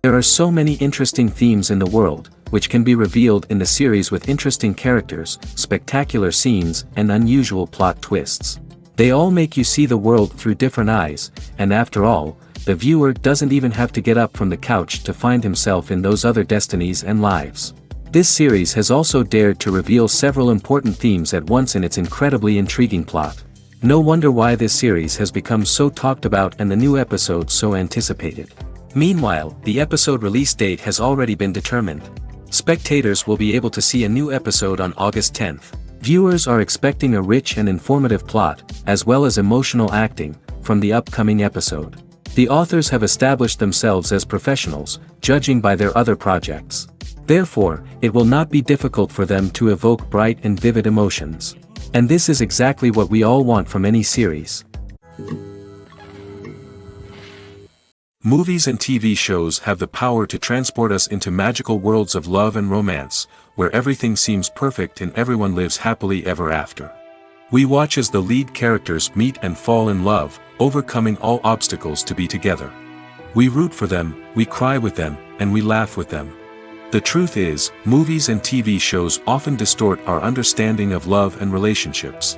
There are so many interesting themes in the world, which can be revealed in the series with interesting characters, spectacular scenes, and unusual plot twists. They all make you see the world through different eyes, and after all, the viewer doesn't even have to get up from the couch to find himself in those other destinies and lives. This series has also dared to reveal several important themes at once in its incredibly intriguing plot. No wonder why this series has become so talked about and the new episodes so anticipated. Meanwhile, the episode release date has already been determined. Spectators will be able to see a new episode on August 10th. Viewers are expecting a rich and informative plot, as well as emotional acting, from the upcoming episode. The authors have established themselves as professionals, judging by their other projects. Therefore, it will not be difficult for them to evoke bright and vivid emotions. And this is exactly what we all want from any series. Movies and TV shows have the power to transport us into magical worlds of love and romance, where everything seems perfect and everyone lives happily ever after. We watch as the lead characters meet and fall in love, overcoming all obstacles to be together. We root for them, we cry with them, and we laugh with them. The truth is, movies and TV shows often distort our understanding of love and relationships.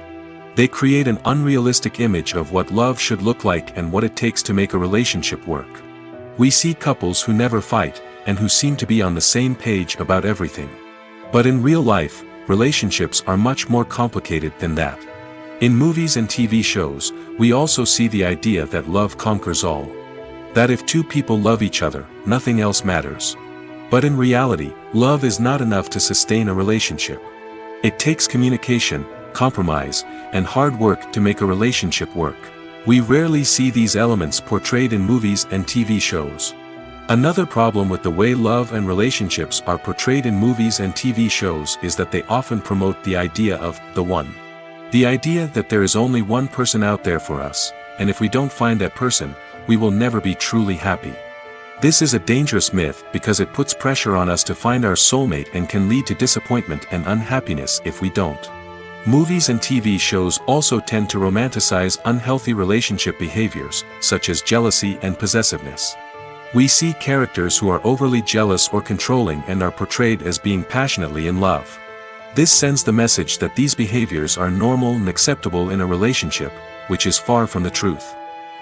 They create an unrealistic image of what love should look like and what it takes to make a relationship work. We see couples who never fight, and who seem to be on the same page about everything. But in real life, relationships are much more complicated than that. In movies and TV shows, we also see the idea that love conquers all. That if two people love each other, nothing else matters. But in reality, love is not enough to sustain a relationship. It takes communication, compromise, and hard work to make a relationship work. We rarely see these elements portrayed in movies and TV shows. Another problem with the way love and relationships are portrayed in movies and TV shows is that they often promote the idea of the one. The idea that there is only one person out there for us, and if we don't find that person, we will never be truly happy. This is a dangerous myth because it puts pressure on us to find our soulmate and can lead to disappointment and unhappiness if we don't. Movies and TV shows also tend to romanticize unhealthy relationship behaviors, such as jealousy and possessiveness. We see characters who are overly jealous or controlling and are portrayed as being passionately in love. This sends the message that these behaviors are normal and acceptable in a relationship, which is far from the truth.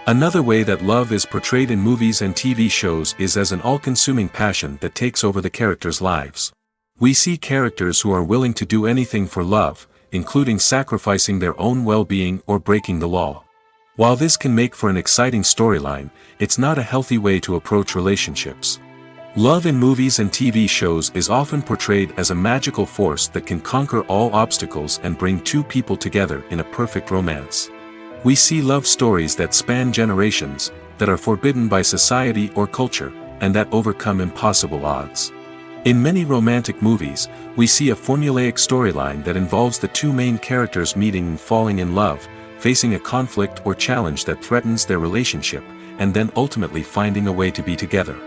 Another way that love is portrayed in movies and TV shows is as an all-consuming passion that takes over the characters' lives. We see characters who are willing to do anything for love, including sacrificing their own well-being or breaking the law. While this can make for an exciting storyline, it's not a healthy way to approach relationships. Love in movies and TV shows is often portrayed as a magical force that can conquer all obstacles and bring two people together in a perfect romance. We see love stories that span generations, that are forbidden by society or culture, and that overcome impossible odds. In many romantic movies, we see a formulaic storyline that involves the two main characters meeting and falling in love, facing a conflict or challenge that threatens their relationship, and then ultimately finding a way to be together.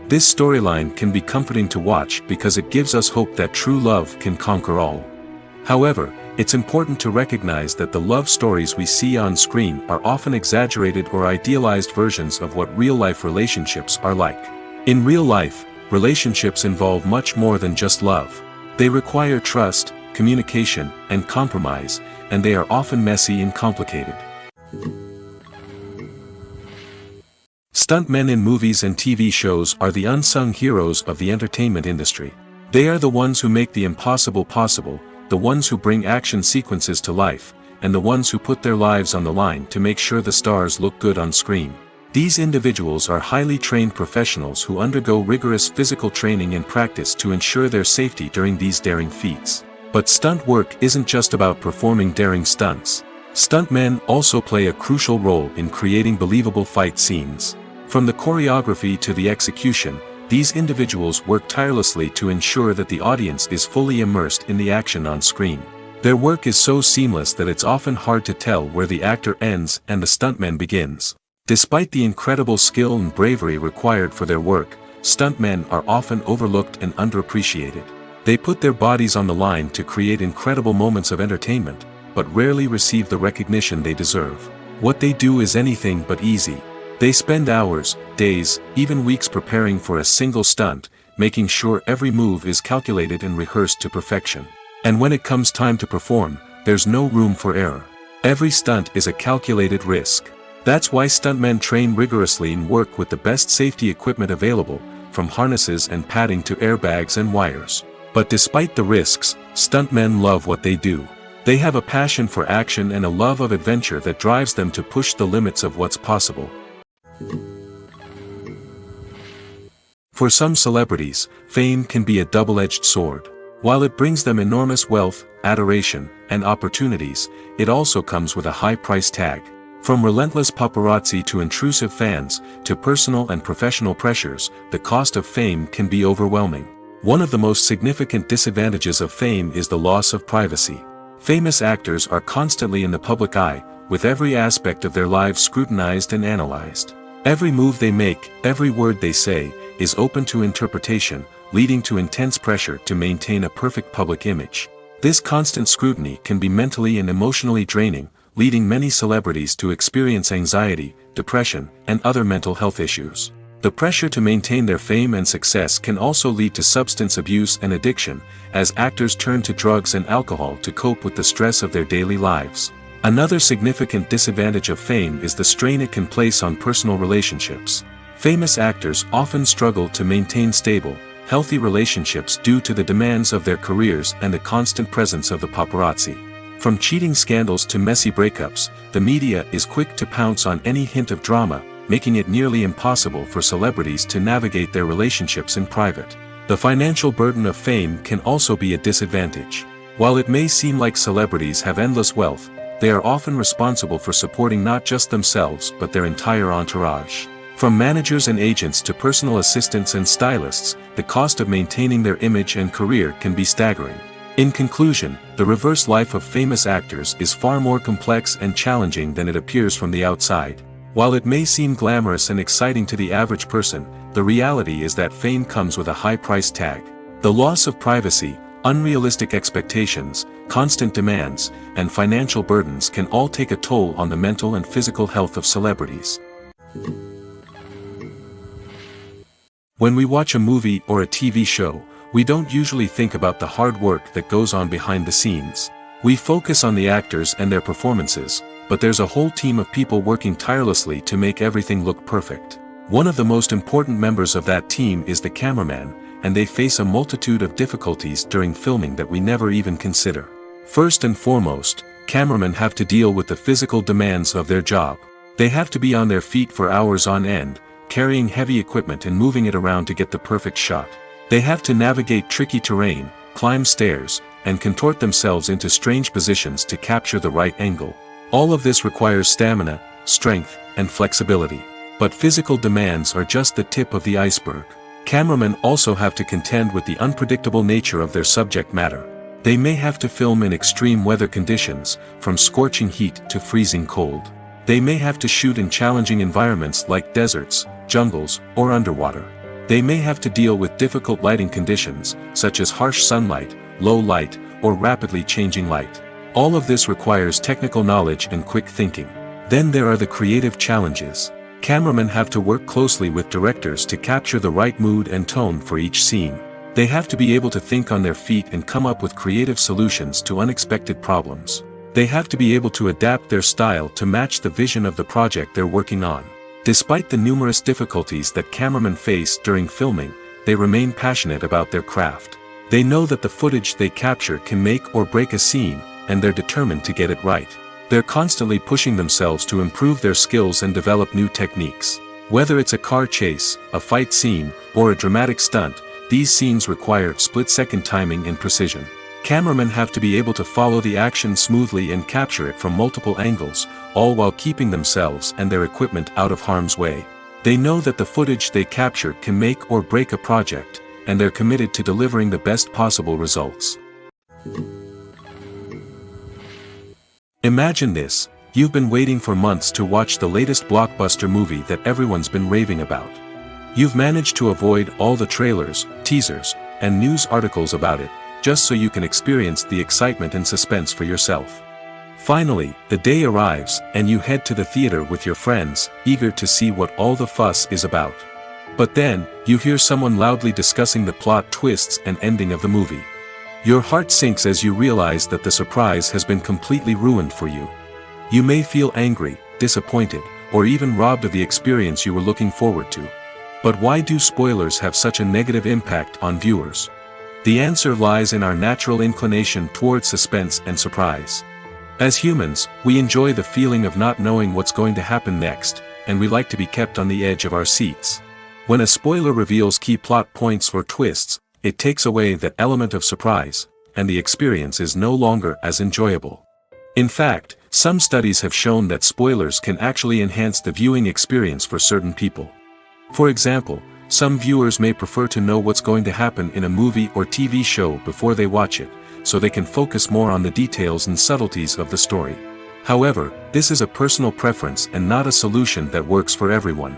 This storyline can be comforting to watch because it gives us hope that true love can conquer all. However, it's important to recognize that the love stories we see on screen are often exaggerated or idealized versions of what real-life relationships are like. In real life, relationships involve much more than just love. They require trust, communication, and compromise, and they are often messy and complicated. Stuntmen in movies and TV shows are the unsung heroes of the entertainment industry. They are the ones who make the impossible possible, the ones who bring action sequences to life, and the ones who put their lives on the line to make sure the stars look good on screen. These individuals are highly trained professionals who undergo rigorous physical training and practice to ensure their safety during these daring feats. But stunt work isn't just about performing daring stunts. Stuntmen also play a crucial role in creating believable fight scenes. From the choreography to the execution, these individuals work tirelessly to ensure that the audience is fully immersed in the action on screen. Their work is so seamless that it's often hard to tell where the actor ends and the stuntman begins. Despite the incredible skill and bravery required for their work, stuntmen are often overlooked and underappreciated. They put their bodies on the line to create incredible moments of entertainment, but rarely receive the recognition they deserve. What they do is anything but easy. They spend hours, days, even weeks preparing for a single stunt, making sure every move is calculated and rehearsed to perfection. And when it comes time to perform, there's no room for error. Every stunt is a calculated risk. That's why stuntmen train rigorously and work with the best safety equipment available, from harnesses and padding to airbags and wires. But despite the risks, stuntmen love what they do. They have a passion for action and a love of adventure that drives them to push the limits of what's possible. For some celebrities, fame can be a double-edged sword. While it brings them enormous wealth, adoration, and opportunities, it also comes with a high price tag. From relentless paparazzi to intrusive fans, to personal and professional pressures, the cost of fame can be overwhelming. One of the most significant disadvantages of fame is the loss of privacy. Famous actors are constantly in the public eye, with every aspect of their lives scrutinized and analyzed. Every move they make, every word they say, is open to interpretation, leading to intense pressure to maintain a perfect public image. This constant scrutiny can be mentally and emotionally draining, leading many celebrities to experience anxiety, depression, and other mental health issues. The pressure to maintain their fame and success can also lead to substance abuse and addiction, as actors turn to drugs and alcohol to cope with the stress of their daily lives. Another significant disadvantage of fame is the strain it can place on personal relationships. Famous actors often struggle to maintain stable, healthy relationships due to the demands of their careers and the constant presence of the paparazzi. From cheating scandals to messy breakups, the media is quick to pounce on any hint of drama, making it nearly impossible for celebrities to navigate their relationships in private. The financial burden of fame can also be a disadvantage. While it may seem like celebrities have endless wealth, they are often responsible for supporting not just themselves but their entire entourage. From managers and agents to personal assistants and stylists, the cost of maintaining their image and career can be staggering. In conclusion, the reverse life of famous actors is far more complex and challenging than it appears from the outside. While it may seem glamorous and exciting to the average person, the reality is that fame comes with a high price tag. The loss of privacy, unrealistic expectations, constant demands, and financial burdens can all take a toll on the mental and physical health of celebrities. When we watch a movie or a TV show, we don't usually think about the hard work that goes on behind the scenes. We focus on the actors and their performances, but there's a whole team of people working tirelessly to make everything look perfect. One of the most important members of that team is the cameraman, and they face a multitude of difficulties during filming that we never even consider. First and foremost, cameramen have to deal with the physical demands of their job. They have to be on their feet for hours on end, carrying heavy equipment and moving it around to get the perfect shot. They have to navigate tricky terrain, climb stairs, and contort themselves into strange positions to capture the right angle. All of this requires stamina, strength, and flexibility. But physical demands are just the tip of the iceberg. Cameramen also have to contend with the unpredictable nature of their subject matter. They may have to film in extreme weather conditions, from scorching heat to freezing cold. They may have to shoot in challenging environments like deserts, jungles, or underwater. They may have to deal with difficult lighting conditions, such as harsh sunlight, low light, or rapidly changing light. All of this requires technical knowledge and quick thinking. Then there are the creative challenges. Cameramen have to work closely with directors to capture the right mood and tone for each scene. They have to be able to think on their feet and come up with creative solutions to unexpected problems. They have to be able to adapt their style to match the vision of the project they're working on. Despite the numerous difficulties that cameramen face during filming, they remain passionate about their craft. They know that the footage they capture can make or break a scene, and they're determined to get it right. They're constantly pushing themselves to improve their skills and develop new techniques. Whether it's a car chase, a fight scene, or a dramatic stunt, these scenes require split-second timing and precision. Cameramen have to be able to follow the action smoothly and capture it from multiple angles, all while keeping themselves and their equipment out of harm's way. They know that the footage they capture can make or break a project, and they're committed to delivering the best possible results. Imagine this: you've been waiting for months to watch the latest blockbuster movie that everyone's been raving about. You've managed to avoid all the trailers, teasers, and news articles about it, just so you can experience the excitement and suspense for yourself. Finally, the day arrives, and you head to the theater with your friends, eager to see what all the fuss is about. But then, you hear someone loudly discussing the plot twists and ending of the movie. Your heart sinks as you realize that the surprise has been completely ruined for you. You may feel angry, disappointed, or even robbed of the experience you were looking forward to. But why do spoilers have such a negative impact on viewers? The answer lies in our natural inclination toward suspense and surprise. As humans, we enjoy the feeling of not knowing what's going to happen next, and we like to be kept on the edge of our seats. When a spoiler reveals key plot points or twists, it takes away that element of surprise, and the experience is no longer as enjoyable. In fact, some studies have shown that spoilers can actually enhance the viewing experience for certain people. For example, some viewers may prefer to know what's going to happen in a movie or TV show before they watch it, so they can focus more on the details and subtleties of the story. However, this is a personal preference and not a solution that works for everyone.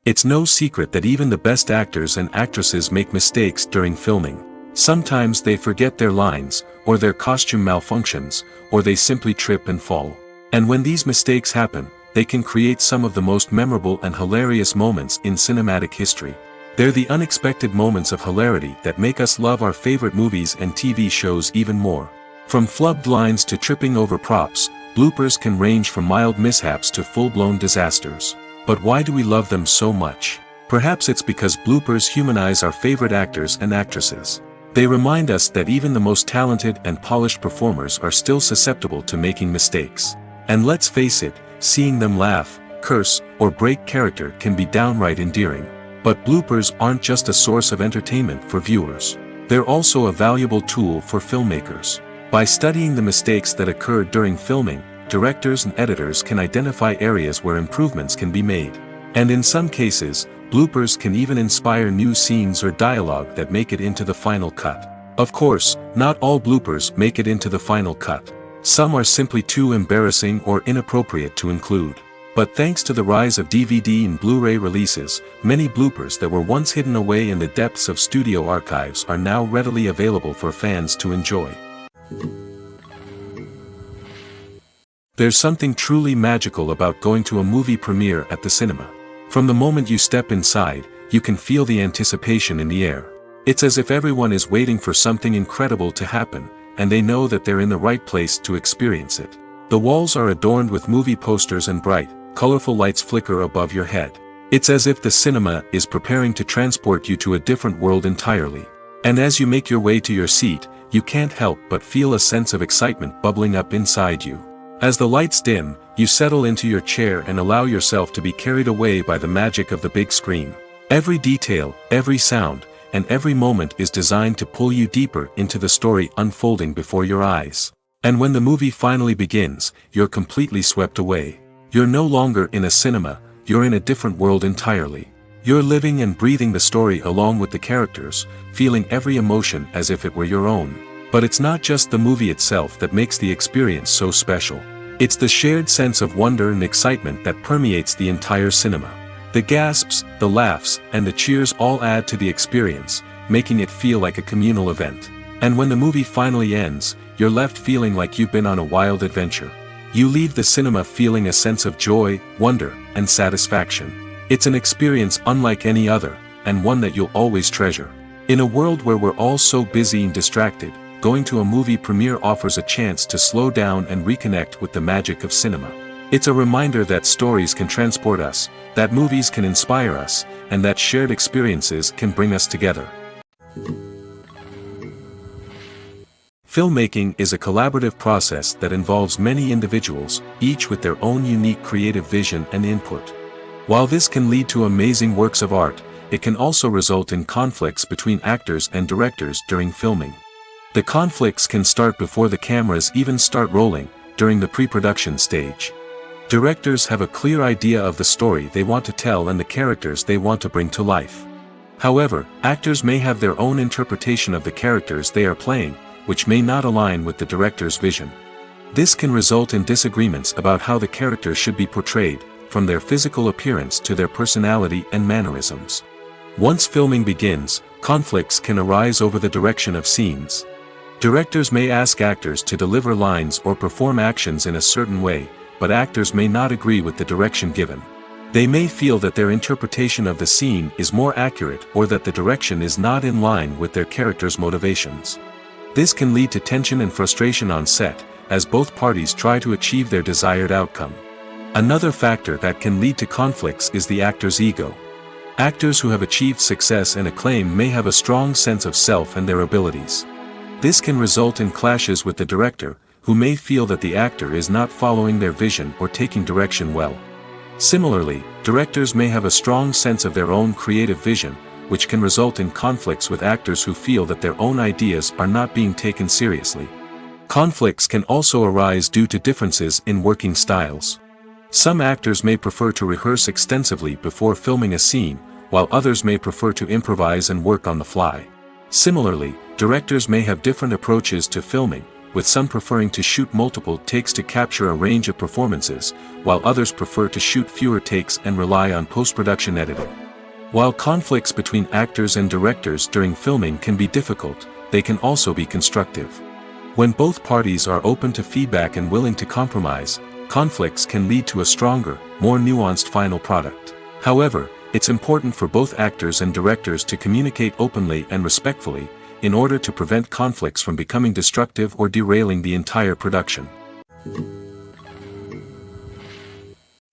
It's no secret that even the best actors and actresses make mistakes during filming. Sometimes they forget their lines, or their costume malfunctions, or they simply trip and fall. And when these mistakes happen, they can create some of the most memorable and hilarious moments in cinematic history. They're the unexpected moments of hilarity that make us love our favorite movies and TV shows even more. From flubbed lines to tripping over props, bloopers can range from mild mishaps to full-blown disasters. But why do we love them so much? Perhaps it's because bloopers humanize our favorite actors and actresses. They remind us that even the most talented and polished performers are still susceptible to making mistakes. And let's face it, seeing them laugh, curse, or break character can be downright endearing. But bloopers aren't just a source of entertainment for viewers. They're also a valuable tool for filmmakers. By studying the mistakes that occur during filming, directors and editors can identify areas where improvements can be made. And in some cases, bloopers can even inspire new scenes or dialogue that make it into the final cut. Of course, not all bloopers make it into the final cut. Some are simply too embarrassing or inappropriate to include. But thanks to the rise of DVD and Blu-ray releases, many bloopers that were once hidden away in the depths of studio archives are now readily available for fans to enjoy. There's something truly magical about going to a movie premiere at the cinema. From the moment you step inside, you can feel the anticipation in the air. It's as if everyone is waiting for something incredible to happen, and they know that they're in the right place to experience it. The walls are adorned with movie posters and bright, colorful lights flicker above your head. It's as if the cinema is preparing to transport you to a different world entirely. And as you make your way to your seat, you can't help but feel a sense of excitement bubbling up inside you. As the lights dim, you settle into your chair and allow yourself to be carried away by the magic of the big screen. Every detail, every sound, and every moment is designed to pull you deeper into the story unfolding before your eyes. And when the movie finally begins, you're completely swept away. You're no longer in a cinema, you're in a different world entirely. You're living and breathing the story along with the characters, feeling every emotion as if it were your own. But it's not just the movie itself that makes the experience so special. It's the shared sense of wonder and excitement that permeates the entire cinema. The gasps, the laughs, and the cheers all add to the experience, making it feel like a communal event. And when the movie finally ends, you're left feeling like you've been on a wild adventure. You leave the cinema feeling a sense of joy, wonder, and satisfaction. It's an experience unlike any other, and one that you'll always treasure. In a world where we're all so busy and distracted, going to a movie premiere offers a chance to slow down and reconnect with the magic of cinema. It's a reminder that stories can transport us, that movies can inspire us, and that shared experiences can bring us together. Filmmaking is a collaborative process that involves many individuals, each with their own unique creative vision and input. While this can lead to amazing works of art, it can also result in conflicts between actors and directors during filming. The conflicts can start before the cameras even start rolling, during the pre-production stage. Directors have a clear idea of the story they want to tell and the characters they want to bring to life. However, actors may have their own interpretation of the characters they are playing, which may not align with the director's vision. This can result in disagreements about how the characters should be portrayed, from their physical appearance to their personality and mannerisms. Once filming begins, conflicts can arise over the direction of scenes. Directors may ask actors to deliver lines or perform actions in a certain way, but actors may not agree with the direction given. They may feel that their interpretation of the scene is more accurate or that the direction is not in line with their character's motivations. This can lead to tension and frustration on set, as both parties try to achieve their desired outcome. Another factor that can lead to conflicts is the actor's ego. Actors who have achieved success and acclaim may have a strong sense of self and their abilities. This can result in clashes with the director, who may feel that the actor is not following their vision or taking direction well. Similarly, directors may have a strong sense of their own creative vision, which can result in conflicts with actors who feel that their own ideas are not being taken seriously. Conflicts can also arise due to differences in working styles. Some actors may prefer to rehearse extensively before filming a scene, while others may prefer to improvise and work on the fly. Similarly, directors may have different approaches to filming, with some preferring to shoot multiple takes to capture a range of performances, while others prefer to shoot fewer takes and rely on post-production editing. While conflicts between actors and directors during filming can be difficult, they can also be constructive. When both parties are open to feedback and willing to compromise, conflicts can lead to a stronger, more nuanced final product. However, it's important for both actors and directors to communicate openly and respectfully, in order to prevent conflicts from becoming destructive or derailing the entire production.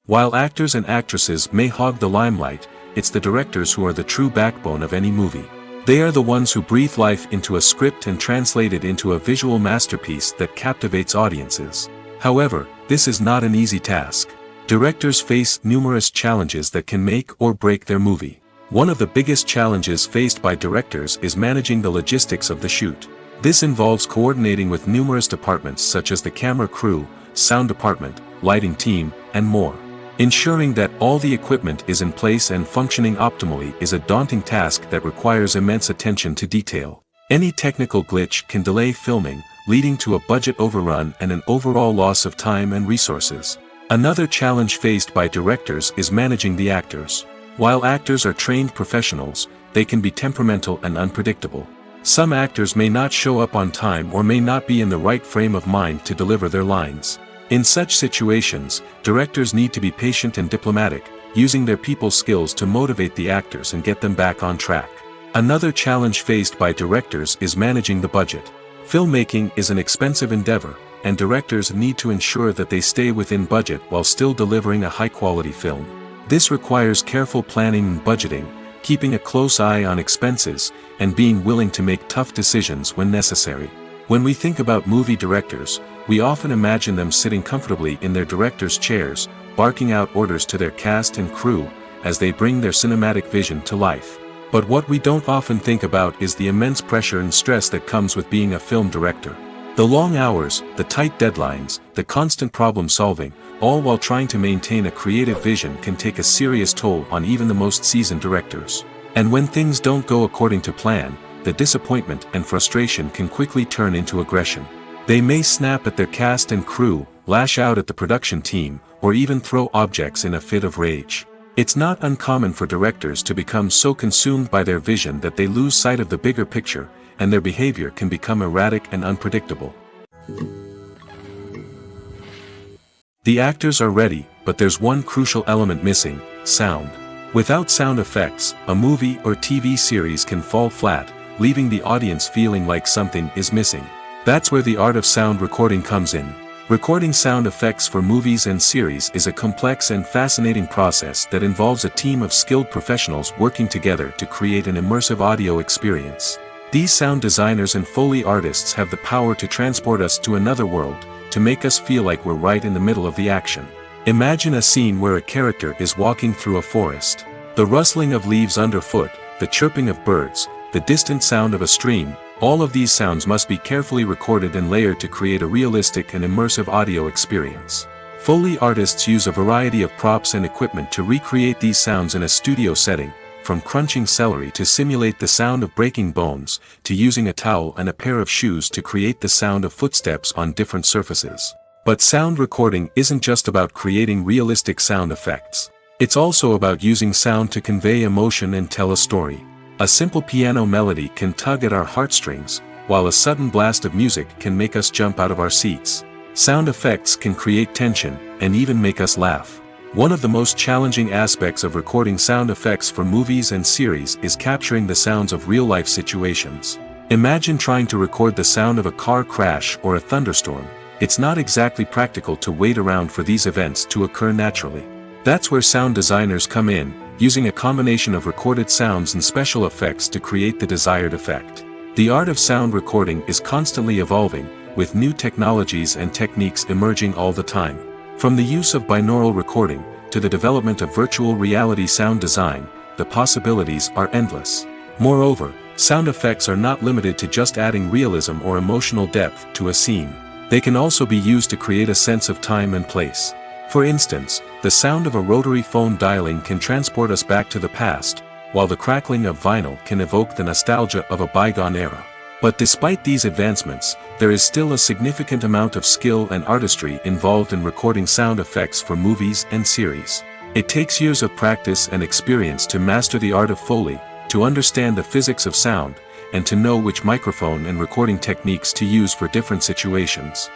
While actors and actresses may hog the limelight, it's the directors who are the true backbone of any movie. They are the ones who breathe life into a script and translate it into a visual masterpiece that captivates audiences. However, this is not an easy task. Directors face numerous challenges that can make or break their movie. One of the biggest challenges faced by directors is managing the logistics of the shoot. This involves coordinating with numerous departments such as the camera crew, sound department, lighting team, and more. Ensuring that all the equipment is in place and functioning optimally is a daunting task that requires immense attention to detail. Any technical glitch can delay filming, leading to a budget overrun and an overall loss of time and resources. Another challenge faced by directors is managing the actors. While actors are trained professionals, they can be temperamental and unpredictable. Some actors may not show up on time or may not be in the right frame of mind to deliver their lines. In such situations, directors need to be patient and diplomatic, using their people skills to motivate the actors and get them back on track. Another challenge faced by directors is managing the budget. Filmmaking is an expensive endeavor, and directors need to ensure that they stay within budget while still delivering a high-quality film. This requires careful planning and budgeting, keeping a close eye on expenses, and being willing to make tough decisions when necessary. When we think about movie directors, we often imagine them sitting comfortably in their director's chairs, barking out orders to their cast and crew, as they bring their cinematic vision to life. But what we don't often think about is the immense pressure and stress that comes with being a film director. The long hours, the tight deadlines, the constant problem solving, all while trying to maintain a creative vision can take a serious toll on even the most seasoned directors. And when things don't go according to plan, the disappointment and frustration can quickly turn into aggression. They may snap at their cast and crew, lash out at the production team, or even throw objects in a fit of rage. It's not uncommon for directors to become so consumed by their vision that they lose sight of the bigger picture, and their behavior can become erratic and unpredictable. The actors are ready, but there's one crucial element missing: sound. Without sound effects, a movie or TV series can fall flat, leaving the audience feeling like something is missing. That's where the art of sound recording comes in. Recording sound effects for movies and series is a complex and fascinating process that involves a team of skilled professionals working together to create an immersive audio experience. These sound designers and Foley artists have the power to transport us to another world, to make us feel like we're right in the middle of the action. Imagine a scene where a character is walking through a forest. The rustling of leaves underfoot, the chirping of birds, the distant sound of a stream, all of these sounds must be carefully recorded and layered to create a realistic and immersive audio experience. Foley artists use a variety of props and equipment to recreate these sounds in a studio setting, from crunching celery to simulate the sound of breaking bones, to using a towel and a pair of shoes to create the sound of footsteps on different surfaces. But sound recording isn't just about creating realistic sound effects. It's also about using sound to convey emotion and tell a story. A simple piano melody can tug at our heartstrings, while a sudden blast of music can make us jump out of our seats. Sound effects can create tension, and even make us laugh. One of the most challenging aspects of recording sound effects for movies and series is capturing the sounds of real-life situations. Imagine trying to record the sound of a car crash or a thunderstorm. It's not exactly practical to wait around for these events to occur naturally. That's where sound designers come in, using a combination of recorded sounds and special effects to create the desired effect. The art of sound recording is constantly evolving, with new technologies and techniques emerging all the time. From the use of binaural recording, to the development of virtual reality sound design, the possibilities are endless. Moreover, sound effects are not limited to just adding realism or emotional depth to a scene. They can also be used to create a sense of time and place. For instance, the sound of a rotary phone dialing can transport us back to the past, while the crackling of vinyl can evoke the nostalgia of a bygone era. But despite these advancements, there is still a significant amount of skill and artistry involved in recording sound effects for movies and series. It takes years of practice and experience to master the art of Foley, to understand the physics of sound, and to know which microphone and recording techniques to use for different situations.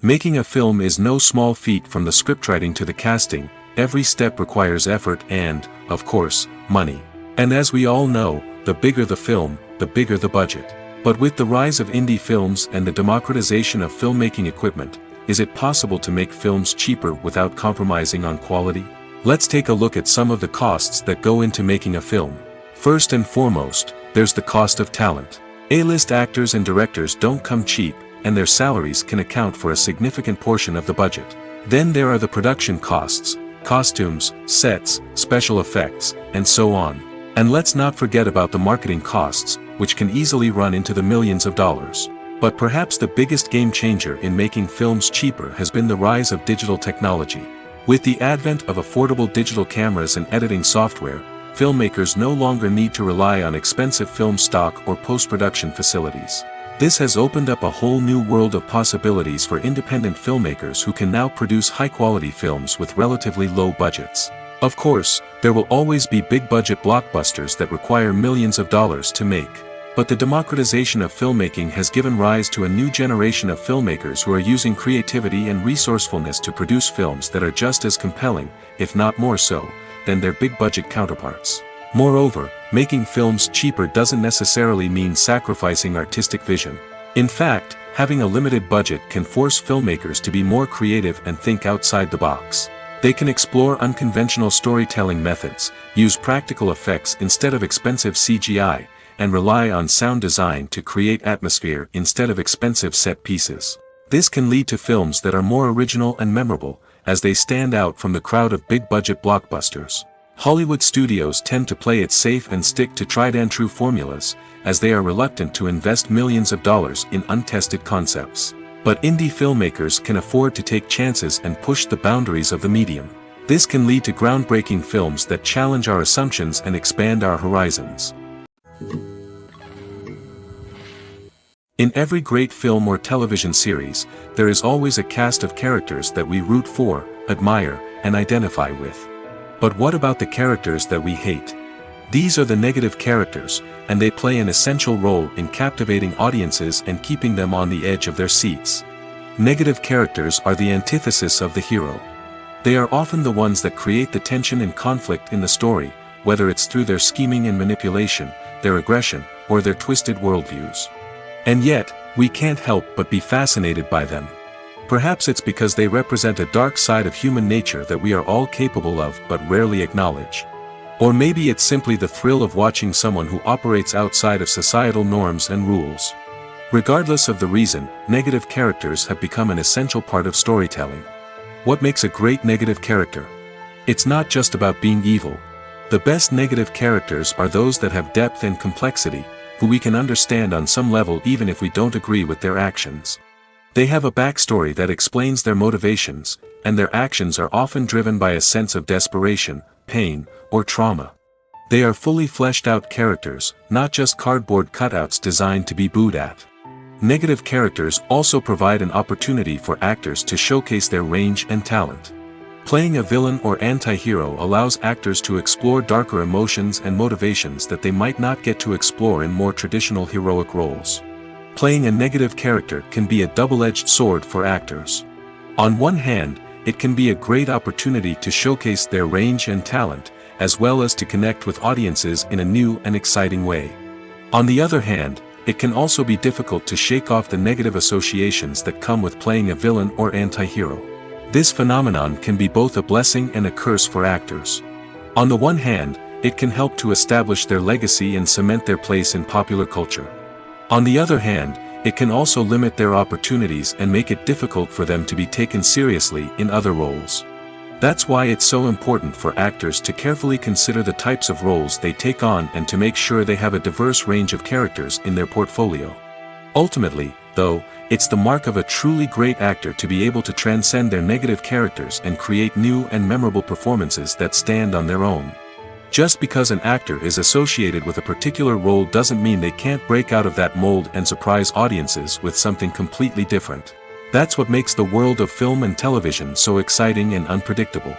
Making a film is no small feat. From the scriptwriting to the casting, every step requires effort and, of course, money. And as we all know, the bigger the film, the bigger the budget. But with the rise of indie films and the democratization of filmmaking equipment, is it possible to make films cheaper without compromising on quality? Let's take a look at some of the costs that go into making a film. First and foremost, there's the cost of talent. A-list actors and directors don't come cheap, and their salaries can account for a significant portion of the budget. Then there are the production costs, costumes, sets, special effects, and so on. And let's not forget about the marketing costs, which can easily run into the millions of dollars. But perhaps the biggest game changer in making films cheaper has been the rise of digital technology. With the advent of affordable digital cameras and editing software, filmmakers no longer need to rely on expensive film stock or post-production facilities. This has opened up a whole new world of possibilities for independent filmmakers who can now produce high-quality films with relatively low budgets. Of course, there will always be big-budget blockbusters that require millions of dollars to make. But the democratization of filmmaking has given rise to a new generation of filmmakers who are using creativity and resourcefulness to produce films that are just as compelling, if not more so, than their big-budget counterparts. Moreover, making films cheaper doesn't necessarily mean sacrificing artistic vision. In fact, having a limited budget can force filmmakers to be more creative and think outside the box. They can explore unconventional storytelling methods, use practical effects instead of expensive CGI, and rely on sound design to create atmosphere instead of expensive set pieces. This can lead to films that are more original and memorable, as they stand out from the crowd of big-budget blockbusters. Hollywood studios tend to play it safe and stick to tried-and-true formulas, as they are reluctant to invest millions of dollars in untested concepts. But indie filmmakers can afford to take chances and push the boundaries of the medium. This can lead to groundbreaking films that challenge our assumptions and expand our horizons. In every great film or television series, there is always a cast of characters that we root for, admire, and identify with. But what about the characters that we hate? These are the negative characters, and they play an essential role in captivating audiences and keeping them on the edge of their seats. Negative characters are the antithesis of the hero. They are often the ones that create the tension and conflict in the story, whether it's through their scheming and manipulation, their aggression, or their twisted worldviews. And yet, we can't help but be fascinated by them. Perhaps it's because they represent a dark side of human nature that we are all capable of but rarely acknowledge. Or maybe it's simply the thrill of watching someone who operates outside of societal norms and rules. Regardless of the reason, negative characters have become an essential part of storytelling. What makes a great negative character? It's not just about being evil. The best negative characters are those that have depth and complexity, who we can understand on some level even if we don't agree with their actions. They have a backstory that explains their motivations, and their actions are often driven by a sense of desperation, pain, or trauma. They are fully fleshed out characters, not just cardboard cutouts designed to be booed at. Negative characters also provide an opportunity for actors to showcase their range and talent. Playing a villain or anti-hero allows actors to explore darker emotions and motivations that they might not get to explore in more traditional heroic roles. Playing a negative character can be a double-edged sword for actors. On one hand, it can be a great opportunity to showcase their range and talent, as well as to connect with audiences in a new and exciting way. On the other hand, it can also be difficult to shake off the negative associations that come with playing a villain or anti-hero. This phenomenon can be both a blessing and a curse for actors. On the one hand, it can help to establish their legacy and cement their place in popular culture. On the other hand, it can also limit their opportunities and make it difficult for them to be taken seriously in other roles. That's why it's so important for actors to carefully consider the types of roles they take on and to make sure they have a diverse range of characters in their portfolio. Ultimately, though, it's the mark of a truly great actor to be able to transcend their negative characters and create new and memorable performances that stand on their own. Just because an actor is associated with a particular role doesn't mean they can't break out of that mold and surprise audiences with something completely different. That's what makes the world of film and television so exciting and unpredictable.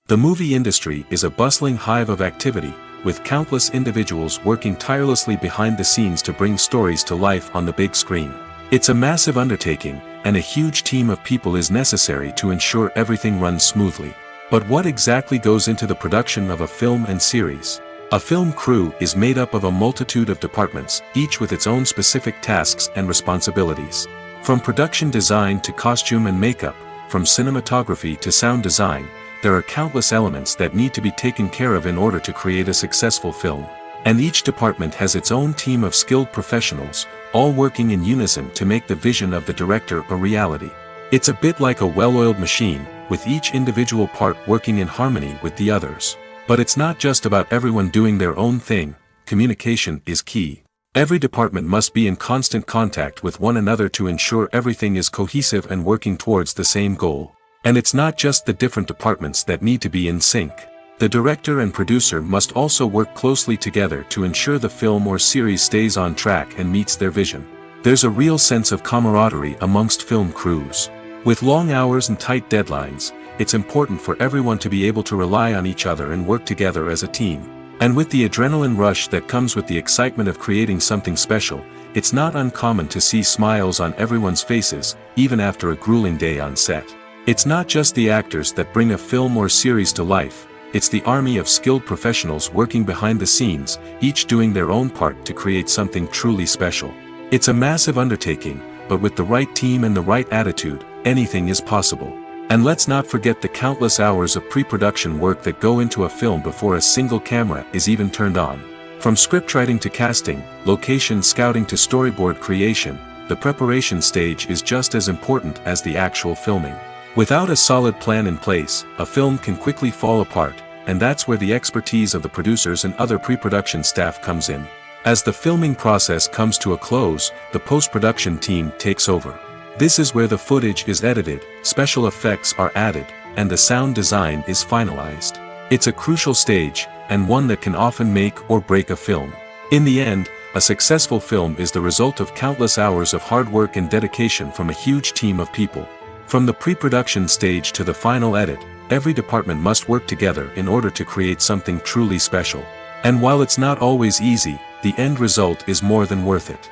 The movie industry is a bustling hive of activity, with countless individuals working tirelessly behind the scenes to bring stories to life on the big screen. It's a massive undertaking, and a huge team of people is necessary to ensure everything runs smoothly. But what exactly goes into the production of a film and series? A film crew is made up of a multitude of departments, each with its own specific tasks and responsibilities. From production design to costume and makeup, from cinematography to sound design, there are countless elements that need to be taken care of in order to create a successful film. And each department has its own team of skilled professionals, all working in unison to make the vision of the director a reality. It's a bit like a well-oiled machine, with each individual part working in harmony with the others. But it's not just about everyone doing their own thing. Communication is key. Every department must be in constant contact with one another to ensure everything is cohesive and working towards the same goal. And it's not just the different departments that need to be in sync. The director and producer must also work closely together to ensure the film or series stays on track and meets their vision. There's a real sense of camaraderie amongst film crews. With long hours and tight deadlines, it's important for everyone to be able to rely on each other and work together as a team. And with the adrenaline rush that comes with the excitement of creating something special, it's not uncommon to see smiles on everyone's faces, even after a grueling day on set. It's not just the actors that bring a film or series to life, it's the army of skilled professionals working behind the scenes, each doing their own part to create something truly special. It's a massive undertaking, but with the right team and the right attitude, anything is possible. And let's not forget the countless hours of pre-production work that go into a film before a single camera is even turned on. From scriptwriting to casting, location scouting to storyboard creation, the preparation stage is just as important as the actual filming. Without a solid plan in place, a film can quickly fall apart, and that's where the expertise of the producers and other pre-production staff comes in. As the filming process comes to a close, the post-production team takes over. This is where the footage is edited, special effects are added, and the sound design is finalized. It's a crucial stage, and one that can often make or break a film. In the end, a successful film is the result of countless hours of hard work and dedication from a huge team of people. From the pre-production stage to the final edit, every department must work together in order to create something truly special. And while it's not always easy, the end result is more than worth it.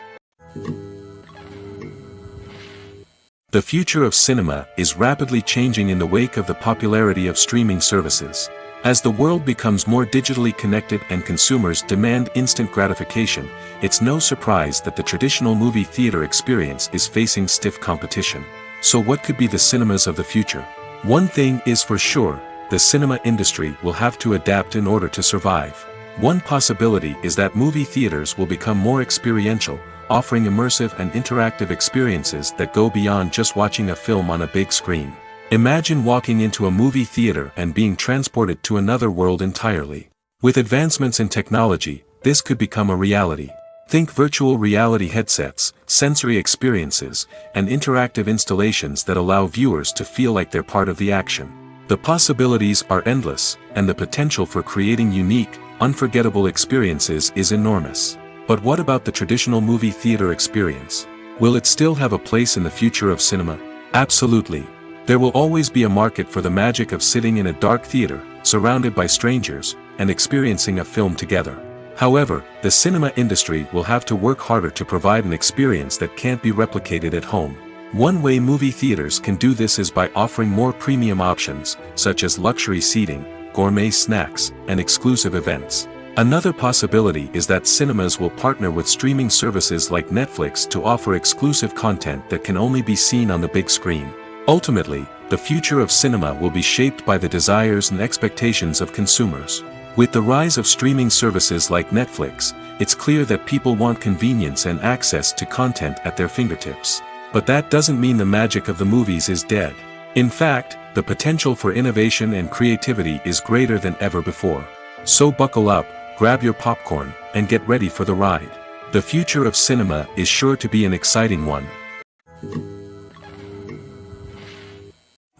The future of cinema is rapidly changing in the wake of the popularity of streaming services. As the world becomes more digitally connected and consumers demand instant gratification, it's no surprise that the traditional movie theater experience is facing stiff competition. So what could be the cinemas of the future? One thing is for sure, the cinema industry will have to adapt in order to survive. One possibility is that movie theaters will become more experiential, offering immersive and interactive experiences that go beyond just watching a film on a big screen. Imagine walking into a movie theater and being transported to another world entirely. With advancements in technology, this could become a reality. Think virtual reality headsets, sensory experiences, and interactive installations that allow viewers to feel like they're part of the action. The possibilities are endless, and the potential for creating unique, unforgettable experiences is enormous. But what about the traditional movie theater experience? Will it still have a place in the future of cinema? Absolutely. There will always be a market for the magic of sitting in a dark theater, surrounded by strangers, and experiencing a film together. However, the cinema industry will have to work harder to provide an experience that can't be replicated at home. One way movie theaters can do this is by offering more premium options, such as luxury seating, gourmet snacks, and exclusive events. Another possibility is that cinemas will partner with streaming services like Netflix to offer exclusive content that can only be seen on the big screen. Ultimately, the future of cinema will be shaped by the desires and expectations of consumers. With the rise of streaming services like Netflix, it's clear that people want convenience and access to content at their fingertips. But that doesn't mean the magic of the movies is dead. In fact, the potential for innovation and creativity is greater than ever before. So buckle up, grab your popcorn, and get ready for the ride. The future of cinema is sure to be an exciting one.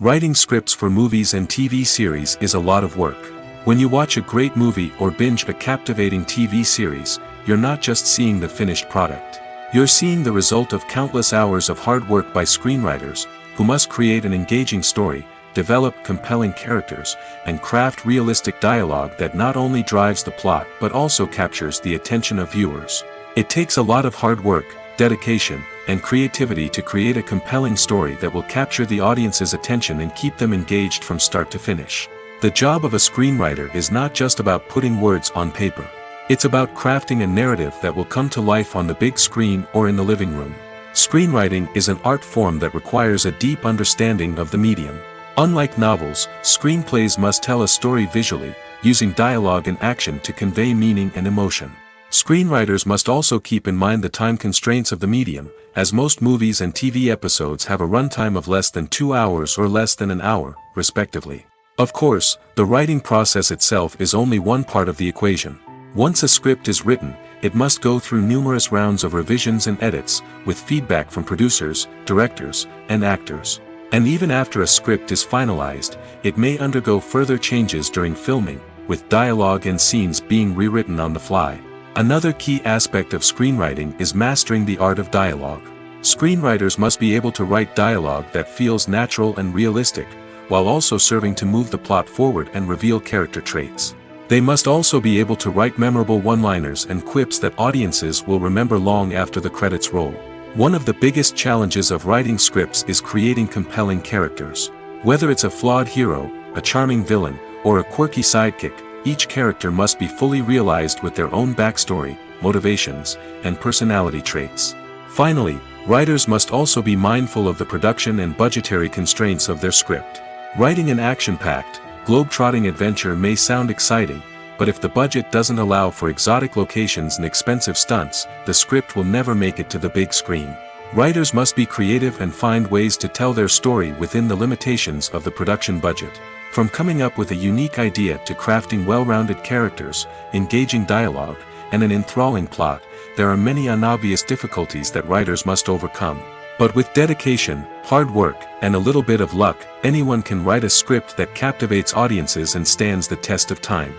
Writing scripts for movies and TV series is a lot of work. When you watch a great movie or binge a captivating TV series, you're not just seeing the finished product. You're seeing the result of countless hours of hard work by screenwriters, who must create an engaging story, develop compelling characters, and craft realistic dialogue that not only drives the plot but also captures the attention of viewers. It takes a lot of hard work, dedication, and creativity to create a compelling story that will capture the audience's attention and keep them engaged from start to finish. The job of a screenwriter is not just about putting words on paper. It's about crafting a narrative that will come to life on the big screen or in the living room. Screenwriting is an art form that requires a deep understanding of the medium. Unlike novels, screenplays must tell a story visually, using dialogue and action to convey meaning and emotion. Screenwriters must also keep in mind the time constraints of the medium, as most movies and TV episodes have a runtime of less than 2 hours or less than an hour, respectively. Of course, the writing process itself is only one part of the equation. Once a script is written, it must go through numerous rounds of revisions and edits, with feedback from producers, directors, and actors. And even after a script is finalized, it may undergo further changes during filming, with dialogue and scenes being rewritten on the fly. Another key aspect of screenwriting is mastering the art of dialogue. Screenwriters must be able to write dialogue that feels natural and realistic, while also serving to move the plot forward and reveal character traits. They must also be able to write memorable one-liners and quips that audiences will remember long after the credits roll. One of the biggest challenges of writing scripts is creating compelling characters. Whether it's a flawed hero, a charming villain, or a quirky sidekick, each character must be fully realized with their own backstory, motivations, and personality traits. Finally, writers must also be mindful of the production and budgetary constraints of their script. Writing an action-packed, globe-trotting adventure may sound exciting, but if the budget doesn't allow for exotic locations and expensive stunts, the script will never make it to the big screen. Writers must be creative and find ways to tell their story within the limitations of the production budget. From coming up with a unique idea to crafting well-rounded characters, engaging dialogue, and an enthralling plot, there are many unobvious difficulties that writers must overcome. But with dedication, hard work, and a little bit of luck, anyone can write a script that captivates audiences and stands the test of time.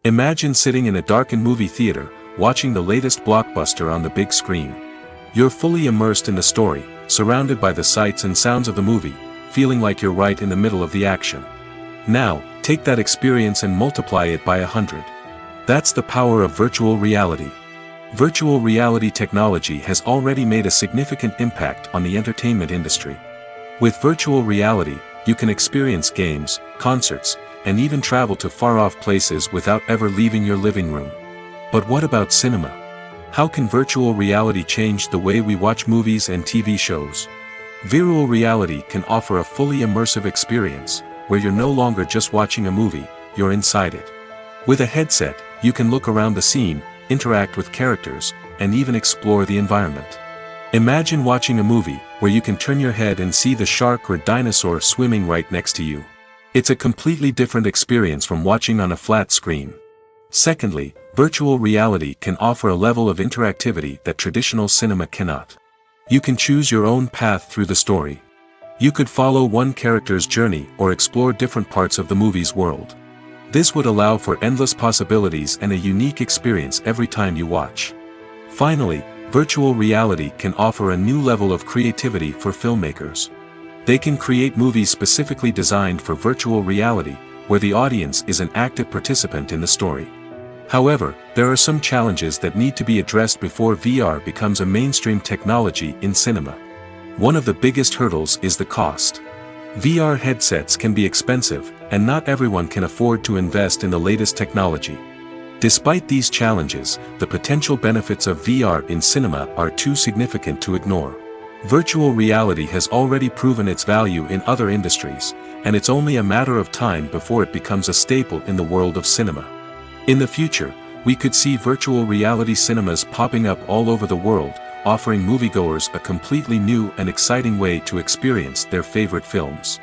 Imagine sitting in a darkened movie theater, watching the latest blockbuster on the big screen. You're fully immersed in the story, surrounded by the sights and sounds of the movie, feeling like you're right in the middle of the action. Now, take that experience and multiply it by 100. That's the power of virtual reality. Virtual reality technology has already made a significant impact on the entertainment industry. With virtual reality, you can experience games, concerts, and even travel to far-off places without ever leaving your living room. But what about cinema? How can virtual reality change the way we watch movies and TV shows? Virtual reality can offer a fully immersive experience, where you're no longer just watching a movie, you're inside it. With a headset, you can look around the scene, interact with characters, and even explore the environment. Imagine watching a movie where you can turn your head and see the shark or dinosaur swimming right next to you. It's a completely different experience from watching on a flat screen. Secondly, virtual reality can offer a level of interactivity that traditional cinema cannot. You can choose your own path through the story. You could follow one character's journey or explore different parts of the movie's world. This would allow for endless possibilities and a unique experience every time you watch. Finally, Virtual reality can offer a new level of creativity for filmmakers. They can create movies specifically designed for virtual reality, where the audience is an active participant in the story. However, there are some challenges that need to be addressed before VR becomes a mainstream technology in cinema. One of the biggest hurdles is the cost. VR headsets can be expensive, and not everyone can afford to invest in the latest technology. Despite these challenges, the potential benefits of VR in cinema are too significant to ignore. Virtual reality has already proven its value in other industries, and it's only a matter of time before it becomes a staple in the world of cinema. In the future, we could see virtual reality cinemas popping up all over the world, offering moviegoers a completely new and exciting way to experience their favorite films.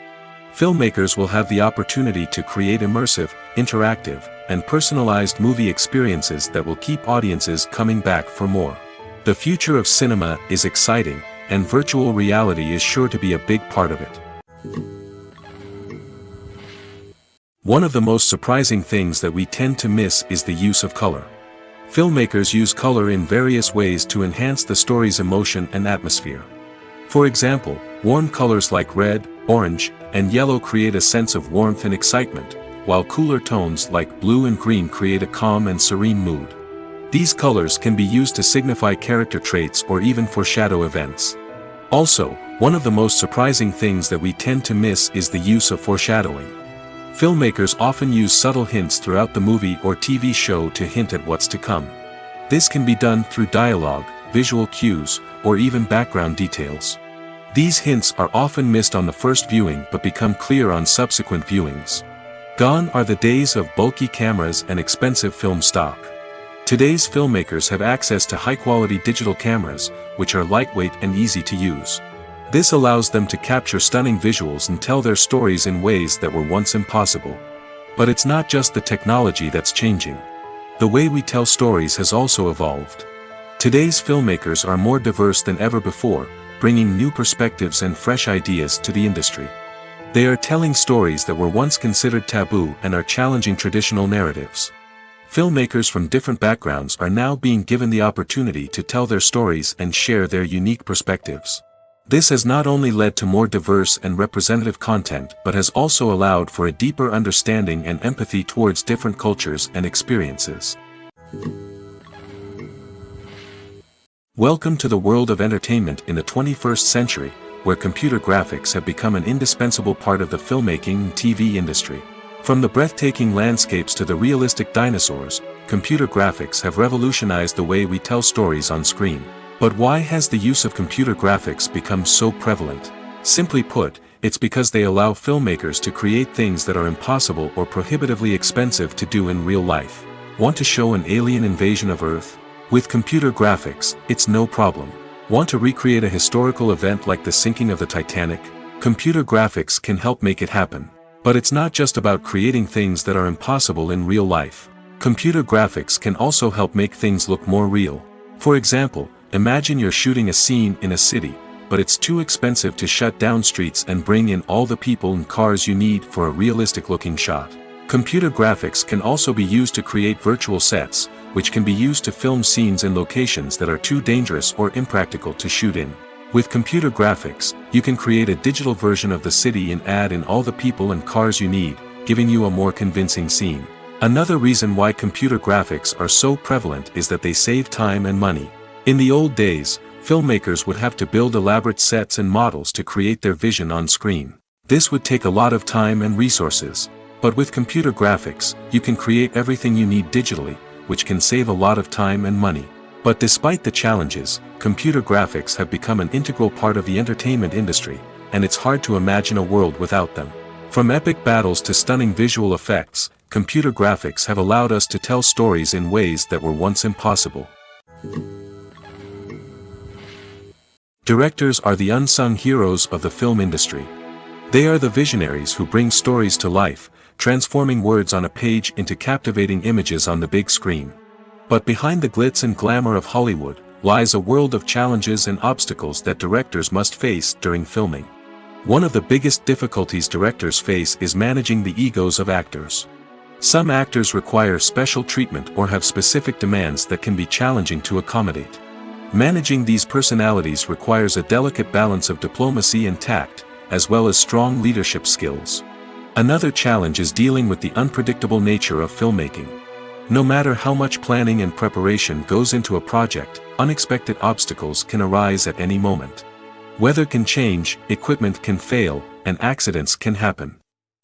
Filmmakers will have the opportunity to create immersive, interactive, and personalized movie experiences that will keep audiences coming back for more. The future of cinema is exciting, and virtual reality is sure to be a big part of it. One of the most surprising things that we tend to miss is the use of color. Filmmakers use color in various ways to enhance the story's emotion and atmosphere. For example, warm colors like red, orange, and yellow create a sense of warmth and excitement, while cooler tones like blue and green create a calm and serene mood. These colors can be used to signify character traits or even foreshadow events. Also, one of the most surprising things that we tend to miss is the use of foreshadowing. Filmmakers often use subtle hints throughout the movie or TV show to hint at what's to come. This can be done through dialogue, visual cues, or even background details. These hints are often missed on the first viewing but become clear on subsequent viewings. Gone are the days of bulky cameras and expensive film stock. Today's filmmakers have access to high-quality digital cameras, which are lightweight and easy to use. This allows them to capture stunning visuals and tell their stories in ways that were once impossible. But it's not just the technology that's changing. The way we tell stories has also evolved. Today's filmmakers are more diverse than ever before, bringing new perspectives and fresh ideas to the industry. They are telling stories that were once considered taboo and are challenging traditional narratives. Filmmakers from different backgrounds are now being given the opportunity to tell their stories and share their unique perspectives. This has not only led to more diverse and representative content but has also allowed for a deeper understanding and empathy towards different cultures and experiences. Welcome to the world of entertainment in the 21st century, where computer graphics have become an indispensable part of the filmmaking and TV industry. From the breathtaking landscapes to the realistic dinosaurs, computer graphics have revolutionized the way we tell stories on screen. But why has the use of computer graphics become so prevalent? Simply put, it's because they allow filmmakers to create things that are impossible or prohibitively expensive to do in real life. Want to show an alien invasion of Earth? With computer graphics, it's no problem. Want to recreate a historical event like the sinking of the Titanic? Computer graphics can help make it happen. But it's not just about creating things that are impossible in real life. Computer graphics can also help make things look more real. For example, imagine you're shooting a scene in a city, but it's too expensive to shut down streets and bring in all the people and cars you need for a realistic-looking shot. Computer graphics can also be used to create virtual sets, which can be used to film scenes in locations that are too dangerous or impractical to shoot in. With computer graphics, you can create a digital version of the city and add in all the people and cars you need, giving you a more convincing scene. Another reason why computer graphics are so prevalent is that they save time and money. In the old days, filmmakers would have to build elaborate sets and models to create their vision on screen. This would take a lot of time and resources. But with computer graphics, you can create everything you need digitally, which can save a lot of time and money. But despite the challenges, computer graphics have become an integral part of the entertainment industry, and it's hard to imagine a world without them. From epic battles to stunning visual effects, computer graphics have allowed us to tell stories in ways that were once impossible. Directors are the unsung heroes of the film industry. They are the visionaries who bring stories to life, transforming words on a page into captivating images on the big screen. But behind the glitz and glamour of Hollywood, lies a world of challenges and obstacles that directors must face during filming. One of the biggest difficulties directors face is managing the egos of actors. Some actors require special treatment or have specific demands that can be challenging to accommodate. Managing these personalities requires a delicate balance of diplomacy and tact, as well as strong leadership skills. Another challenge is dealing with the unpredictable nature of filmmaking. No matter how much planning and preparation goes into a project, unexpected obstacles can arise at any moment. Weather can change, equipment can fail, and accidents can happen.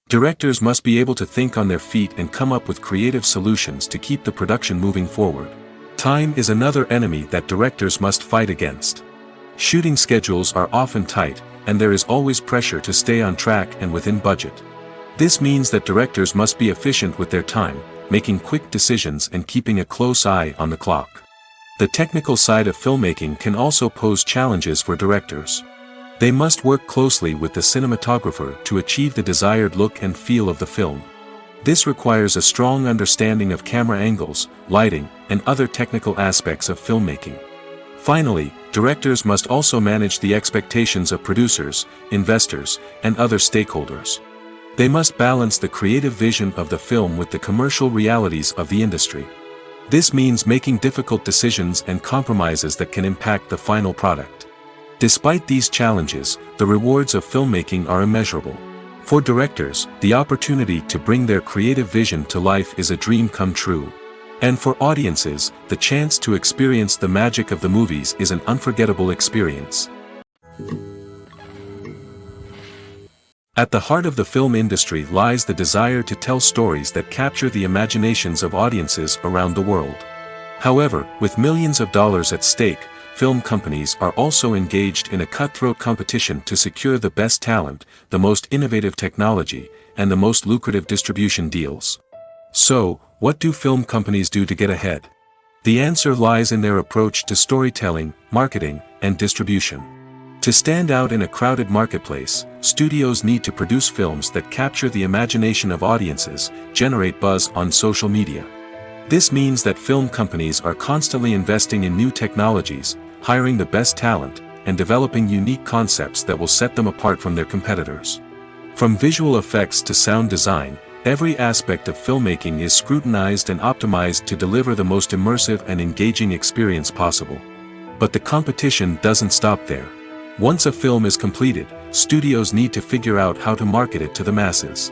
Directors must be able to think on their feet and come up with creative solutions to keep the production moving forward. Time is another enemy that directors must fight against. Shooting schedules are often tight, and there is always pressure to stay on track and within budget. This means that directors must be efficient with their time, making quick decisions and keeping a close eye on the clock. The technical side of filmmaking can also pose challenges for directors. They must work closely with the cinematographer to achieve the desired look and feel of the film. This requires a strong understanding of camera angles, lighting, and other technical aspects of filmmaking. Finally, directors must also manage the expectations of producers, investors, and other stakeholders. They must balance the creative vision of the film with the commercial realities of the industry. This means making difficult decisions and compromises that can impact the final product. Despite these challenges, the rewards of filmmaking are immeasurable. For directors, the opportunity to bring their creative vision to life is a dream come true. And for audiences, the chance to experience the magic of the movies is an unforgettable experience. At the heart of the film industry lies the desire to tell stories that capture the imaginations of audiences around the world. However, with millions of dollars at stake, film companies are also engaged in a cutthroat competition to secure the best talent, the most innovative technology, and the most lucrative distribution deals. So, what do film companies do to get ahead? The answer lies in their approach to storytelling, marketing, and distribution. To stand out in a crowded marketplace, studios need to produce films that capture the imagination of audiences, generate buzz on social media. This means that film companies are constantly investing in new technologies, hiring the best talent, and developing unique concepts that will set them apart from their competitors. From visual effects to sound design, every aspect of filmmaking is scrutinized and optimized to deliver the most immersive and engaging experience possible. But the competition doesn't stop there. Once a film is completed, studios need to figure out how to market it to the masses.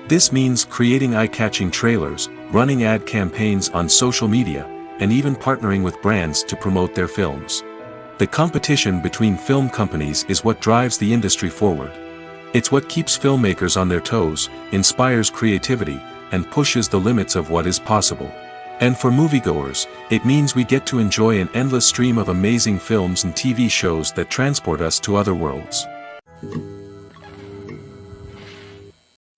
This means creating eye-catching trailers, running ad campaigns on social media, and even partnering with brands to promote their films. The competition between film companies is what drives the industry forward. It's what keeps filmmakers on their toes, inspires creativity, and pushes the limits of what is possible. And for moviegoers, it means we get to enjoy an endless stream of amazing films and TV shows that transport us to other worlds.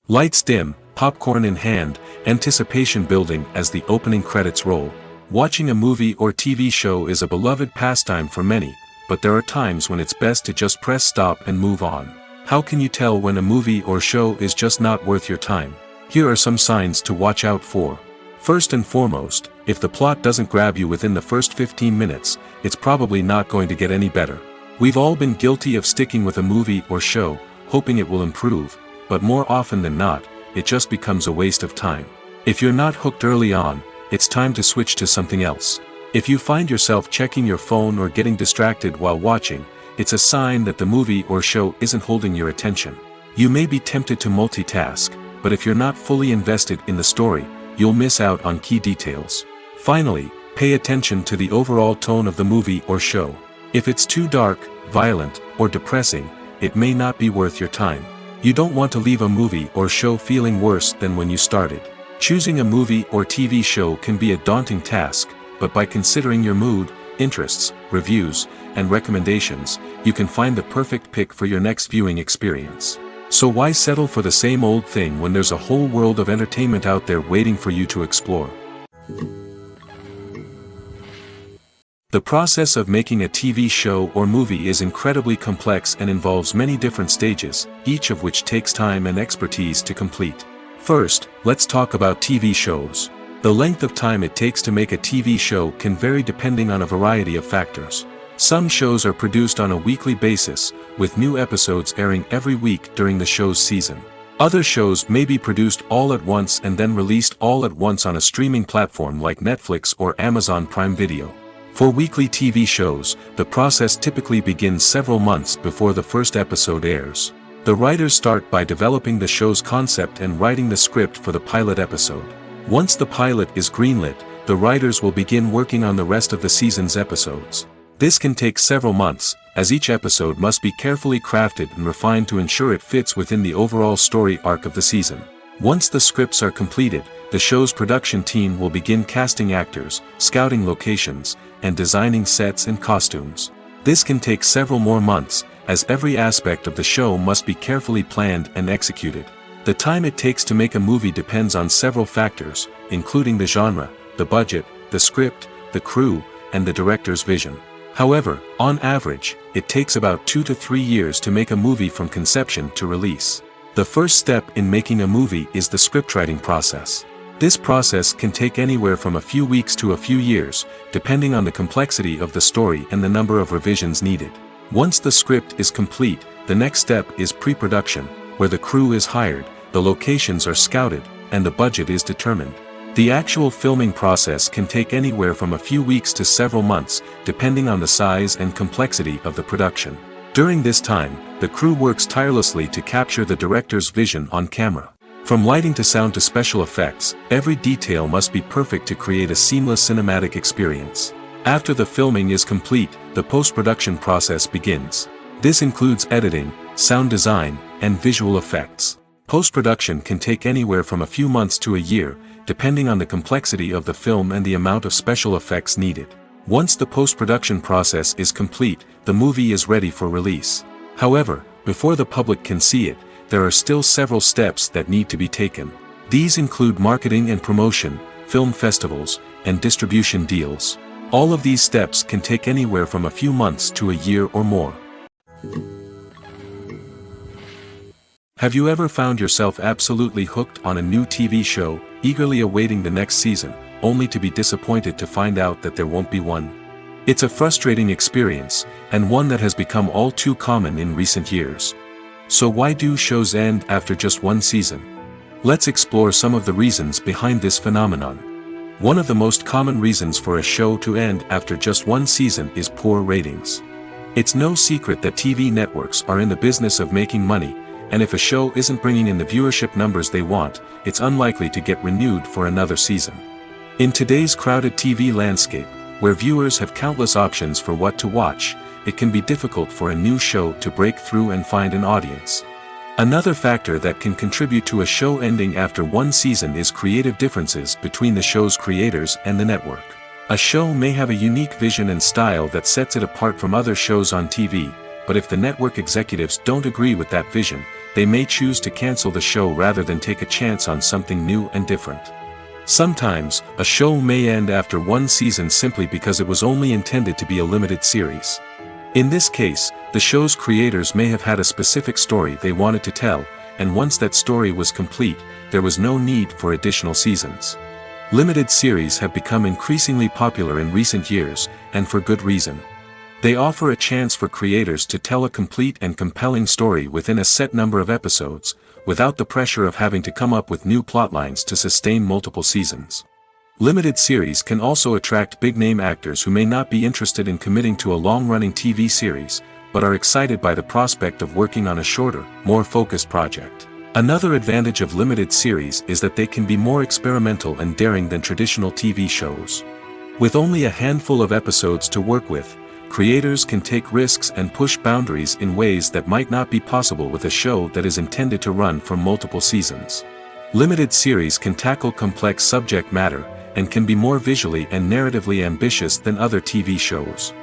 Lights dim, popcorn in hand, anticipation building as the opening credits roll. Watching a movie or TV show is a beloved pastime for many, but there are times when it's best to just press stop and move on. How can you tell when a movie or show is just not worth your time? Here are some signs to watch out for. First and foremost, if the plot doesn't grab you within the first 15 minutes, it's probably not going to get any better. We've all been guilty of sticking with a movie or show, hoping it will improve, but more often than not, it just becomes a waste of time. If you're not hooked early on, it's time to switch to something else. If you find yourself checking your phone or getting distracted while watching, it's a sign that the movie or show isn't holding your attention. You may be tempted to multitask, but if you're not fully invested in the story, you'll miss out on key details. Finally, pay attention to the overall tone of the movie or show. If it's too dark, violent, or depressing, it may not be worth your time. You don't want to leave a movie or show feeling worse than when you started. Choosing a movie or TV show can be a daunting task, but by considering your mood, interests, reviews, and recommendations, you can find the perfect pick for your next viewing experience. So why settle for the same old thing when there's a whole world of entertainment out there waiting for you to explore? The process of making a TV show or movie is incredibly complex and involves many different stages, each of which takes time and expertise to complete. First, let's talk about TV shows. The length of time it takes to make a TV show can vary depending on a variety of factors. Some shows are produced on a weekly basis, with new episodes airing every week during the show's season. Other shows may be produced all at once and then released all at once on a streaming platform like Netflix or Amazon Prime Video. For weekly TV shows, the process typically begins several months before the first episode airs. The writers start by developing the show's concept and writing the script for the pilot episode. Once the pilot is greenlit, the writers will begin working on the rest of the season's episodes. This can take several months, as each episode must be carefully crafted and refined to ensure it fits within the overall story arc of the season. Once the scripts are completed, the show's production team will begin casting actors, scouting locations, and designing sets and costumes. This can take several more months, as every aspect of the show must be carefully planned and executed. The time it takes to make a movie depends on several factors, including the genre, the budget, the script, the crew, and the director's vision. However, on average, it takes about 2 to 3 years to make a movie from conception to release. The first step in making a movie is the scriptwriting process. This process can take anywhere from a few weeks to a few years, depending on the complexity of the story and the number of revisions needed. Once the script is complete, the next step is pre-production, where the crew is hired, the locations are scouted, and the budget is determined. The actual filming process can take anywhere from a few weeks to several months, depending on the size and complexity of the production. During this time, the crew works tirelessly to capture the director's vision on camera. From lighting to sound to special effects, every detail must be perfect to create a seamless cinematic experience. After the filming is complete, the post-production process begins. This includes editing, sound design, and visual effects. Post-production can take anywhere from a few months to a year, depending on the complexity of the film and the amount of special effects needed. Once the post-production process is complete, the movie is ready for release. However, before the public can see it, there are still several steps that need to be taken. These include marketing and promotion, film festivals, and distribution deals. All of these steps can take anywhere from a few months to a year or more. Have you ever found yourself absolutely hooked on a new TV show, eagerly awaiting the next season, only to be disappointed to find out that there won't be one? It's a frustrating experience, and one that has become all too common in recent years. So why do shows end after just one season? Let's explore some of the reasons behind this phenomenon. One of the most common reasons for a show to end after just one season is poor ratings. It's no secret that TV networks are in the business of making money, and if a show isn't bringing in the viewership numbers they want, it's unlikely to get renewed for another season. In today's crowded TV landscape, where viewers have countless options for what to watch, it can be difficult for a new show to break through and find an audience. Another factor that can contribute to a show ending after one season is creative differences between the show's creators and the network. A show may have a unique vision and style that sets it apart from other shows on TV, but if the network executives don't agree with that vision, they may choose to cancel the show rather than take a chance on something new and different. Sometimes, a show may end after one season simply because it was only intended to be a limited series. In this case, the show's creators may have had a specific story they wanted to tell, and once that story was complete, there was no need for additional seasons. Limited series have become increasingly popular in recent years, and for good reason. They offer a chance for creators to tell a complete and compelling story within a set number of episodes, without the pressure of having to come up with new plotlines to sustain multiple seasons. Limited series can also attract big-name actors who may not be interested in committing to a long-running TV series, but are excited by the prospect of working on a shorter, more focused project. Another advantage of limited series is that they can be more experimental and daring than traditional TV shows. With only a handful of episodes to work with, creators can take risks and push boundaries in ways that might not be possible with a show that is intended to run for multiple seasons. Limited series can tackle complex subject matter, and can be more visually and narratively ambitious than other TV shows.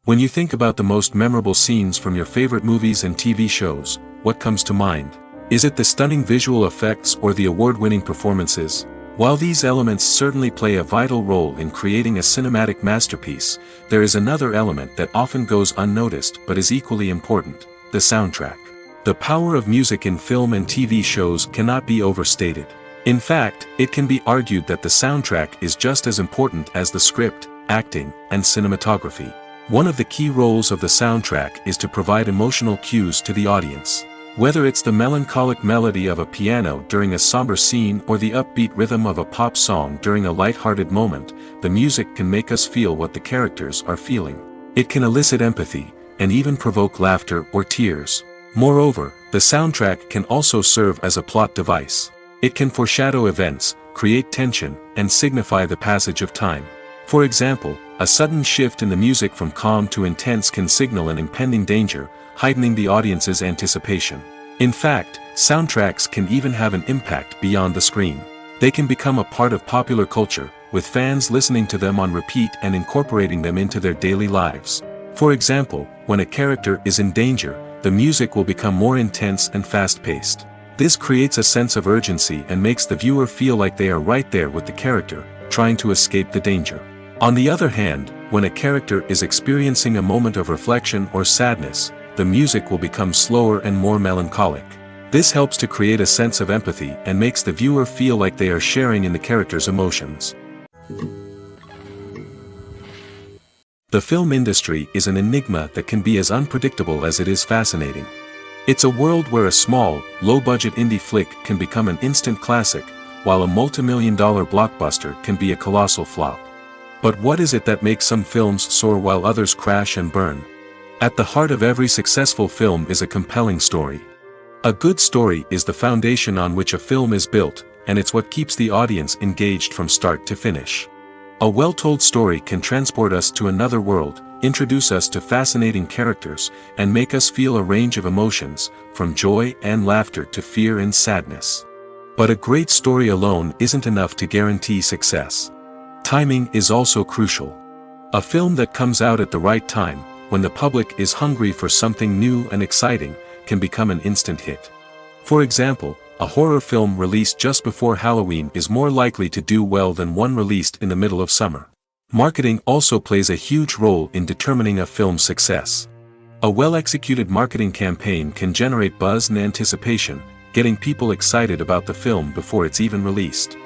When you think about the most memorable scenes from your favorite movies and TV shows, what comes to mind? Is it the stunning visual effects or the award-winning performances? While these elements certainly play a vital role in creating a cinematic masterpiece, there is another element that often goes unnoticed but is equally important: the soundtrack. The power of music in film and TV shows cannot be overstated. In fact, it can be argued that the soundtrack is just as important as the script, acting, and cinematography. One of the key roles of the soundtrack is to provide emotional cues to the audience. Whether it's the melancholic melody of a piano during a somber scene or the upbeat rhythm of a pop song during a light-hearted moment, the music can make us feel what the characters are feeling. It can elicit empathy, and even provoke laughter or tears. Moreover, the soundtrack can also serve as a plot device. It can foreshadow events, create tension, and signify the passage of time. For example, a sudden shift in the music from calm to intense can signal an impending danger, heightening the audience's anticipation. In fact, soundtracks can even have an impact beyond the screen. They can become a part of popular culture, with fans listening to them on repeat and incorporating them into their daily lives. For example, when a character is in danger, the music will become more intense and fast-paced. This creates a sense of urgency and makes the viewer feel like they are right there with the character, trying to escape the danger. On the other hand, when a character is experiencing a moment of reflection or sadness, the music will become slower and more melancholic. This helps to create a sense of empathy and makes the viewer feel like they are sharing in the character's emotions. The film industry is an enigma that can be as unpredictable as it is fascinating. It's a world where a small, low-budget indie flick can become an instant classic, while a multi-million-dollar blockbuster can be a colossal flop. But what is it that makes some films soar while others crash and burn? At the heart of every successful film is a compelling story. A good story is the foundation on which a film is built, and it's what keeps the audience engaged from start to finish. A well-told story can transport us to another world, introduce us to fascinating characters, and make us feel a range of emotions, from joy and laughter to fear and sadness. But a great story alone isn't enough to guarantee success. Timing is also crucial. A film that comes out at the right time, when the public is hungry for something new and exciting, can become an instant hit. For example, a horror film released just before Halloween is more likely to do well than one released in the middle of summer. Marketing also plays a huge role in determining a film's success. A well-executed marketing campaign can generate buzz and anticipation, getting people excited about the film before it's even released.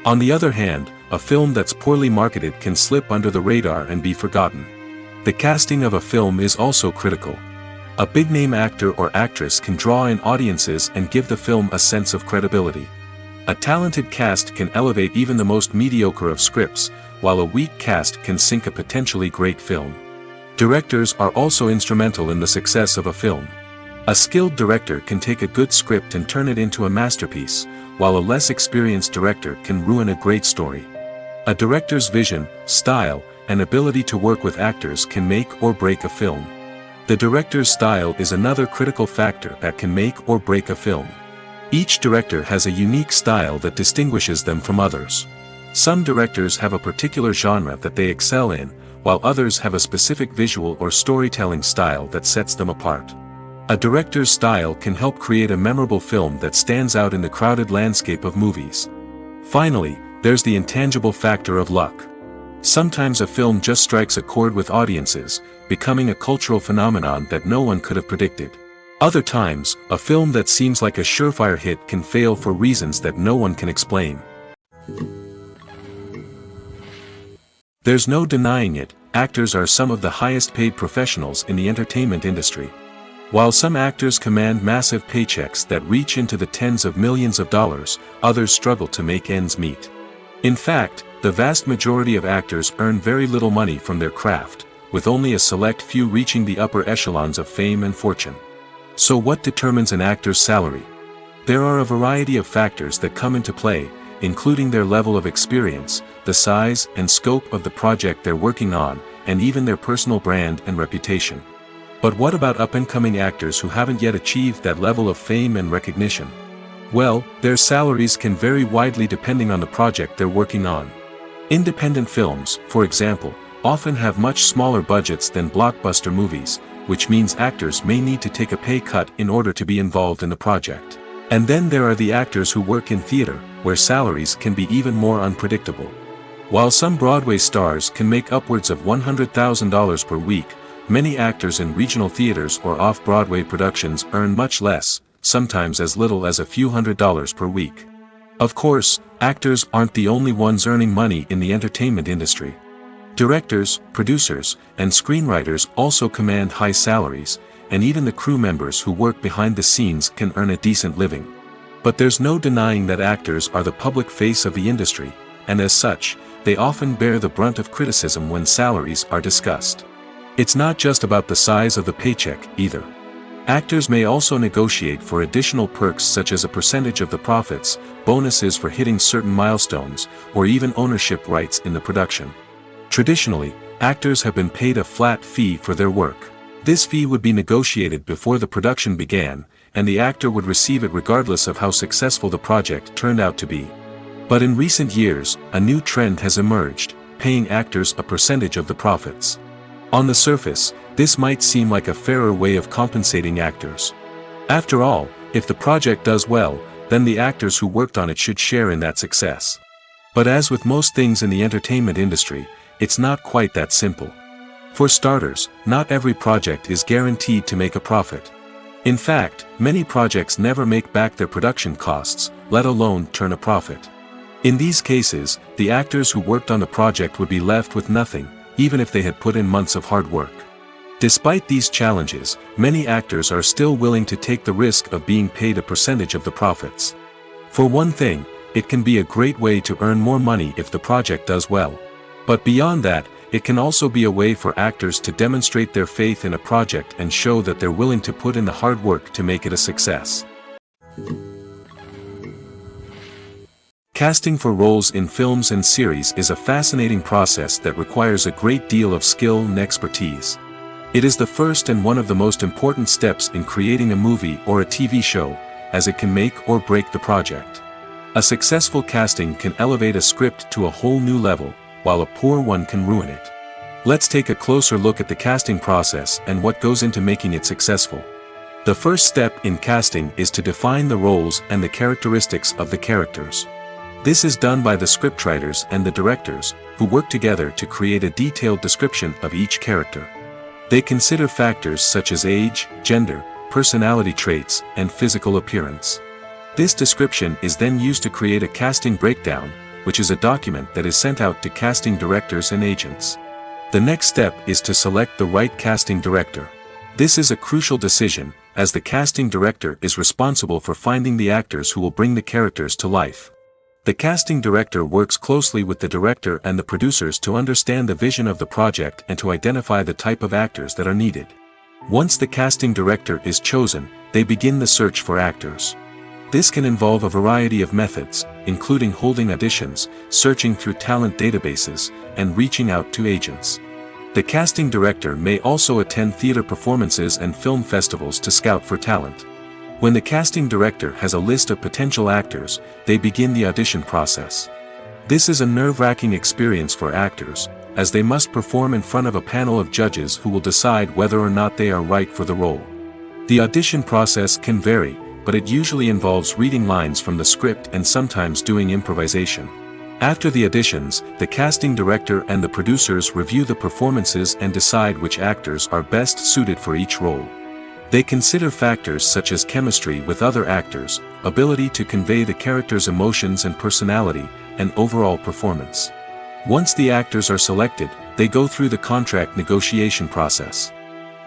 On the other hand, a film that's poorly marketed can slip under the radar and be forgotten. The casting of a film is also critical. A big-name actor or actress can draw in audiences and give the film a sense of credibility. A talented cast can elevate even the most mediocre of scripts, while a weak cast can sink a potentially great film. Directors are also instrumental in the success of a film. A skilled director can take a good script and turn it into a masterpiece, while a less experienced director can ruin a great story. A director's vision, style, and ability to work with actors can make or break a film. The director's style is another critical factor that can make or break a film. Each director has a unique style that distinguishes them from others. Some directors have a particular genre that they excel in, while others have a specific visual or storytelling style that sets them apart. A director's style can help create a memorable film that stands out in the crowded landscape of movies. Finally, there's the intangible factor of luck. Sometimes a film just strikes a chord with audiences, becoming a cultural phenomenon that no one could have predicted. Other times, a film that seems like a surefire hit can fail for reasons that no one can explain. There's no denying it, actors are some of the highest-paid professionals in the entertainment industry. While some actors command massive paychecks that reach into the tens of millions of dollars, others struggle to make ends meet. In fact, the vast majority of actors earn very little money from their craft, with only a select few reaching the upper echelons of fame and fortune. So what determines an actor's salary? There are a variety of factors that come into play, including their level of experience, the size and scope of the project they're working on, and even their personal brand and reputation. But what about up-and-coming actors who haven't yet achieved that level of fame and recognition? Well, their salaries can vary widely depending on the project they're working on. Independent films, for example, often have much smaller budgets than blockbuster movies, which means actors may need to take a pay cut in order to be involved in the project. And then there are the actors who work in theater, where salaries can be even more unpredictable. While some Broadway stars can make upwards of $100,000 per week, many actors in regional theaters or off-Broadway productions earn much less, sometimes as little as a few $100s per week. Of course, actors aren't the only ones earning money in the entertainment industry. Directors, producers, and screenwriters also command high salaries, and even the crew members who work behind the scenes can earn a decent living. But there's no denying that actors are the public face of the industry, and as such, they often bear the brunt of criticism when salaries are discussed. It's not just about the size of the paycheck, either. Actors may also negotiate for additional perks such as a percentage of the profits, bonuses for hitting certain milestones, or even ownership rights in the production. Traditionally, actors have been paid a flat fee for their work. This fee would be negotiated before the production began, and the actor would receive it regardless of how successful the project turned out to be. But in recent years, a new trend has emerged, paying actors a percentage of the profits. On the surface, this might seem like a fairer way of compensating actors. After all, if the project does well, then the actors who worked on it should share in that success. But as with most things in the entertainment industry, it's not quite that simple. For starters, not every project is guaranteed to make a profit. In fact, many projects never make back their production costs, let alone turn a profit. In these cases, the actors who worked on the project would be left with nothing, even if they had put in months of hard work. Despite these challenges, many actors are still willing to take the risk of being paid a percentage of the profits. For one thing, it can be a great way to earn more money if the project does well. But beyond that, it can also be a way for actors to demonstrate their faith in a project and show that they're willing to put in the hard work to make it a success. Casting for roles in films and series is a fascinating process that requires a great deal of skill and expertise. It is the first and one of the most important steps in creating a movie or a TV show, as it can make or break the project. A successful casting can elevate a script to a whole new level, while a poor one can ruin it. Let's take a closer look at the casting process and what goes into making it successful. The first step in casting is to define the roles and the characteristics of the characters. This is done by the scriptwriters and the directors, who work together to create a detailed description of each character. They consider factors such as age, gender, personality traits, and physical appearance. This description is then used to create a casting breakdown, which is a document that is sent out to casting directors and agents. The next step is to select the right casting director. This is a crucial decision, as the casting director is responsible for finding the actors who will bring the characters to life. The casting director works closely with the director and the producers to understand the vision of the project and to identify the type of actors that are needed. Once the casting director is chosen, they begin the search for actors. This can involve a variety of methods, including holding auditions, searching through talent databases, and reaching out to agents. The casting director may also attend theater performances and film festivals to scout for talent. When the casting director has a list of potential actors, they begin the audition process. This is a nerve-wracking experience for actors, as they must perform in front of a panel of judges who will decide whether or not they are right for the role. The audition process can vary, but it usually involves reading lines from the script and sometimes doing improvisation. After the auditions, the casting director and the producers review the performances and decide which actors are best suited for each role. They consider factors such as chemistry with other actors, ability to convey the character's emotions and personality, and overall performance. Once the actors are selected, they go through the contract negotiation process.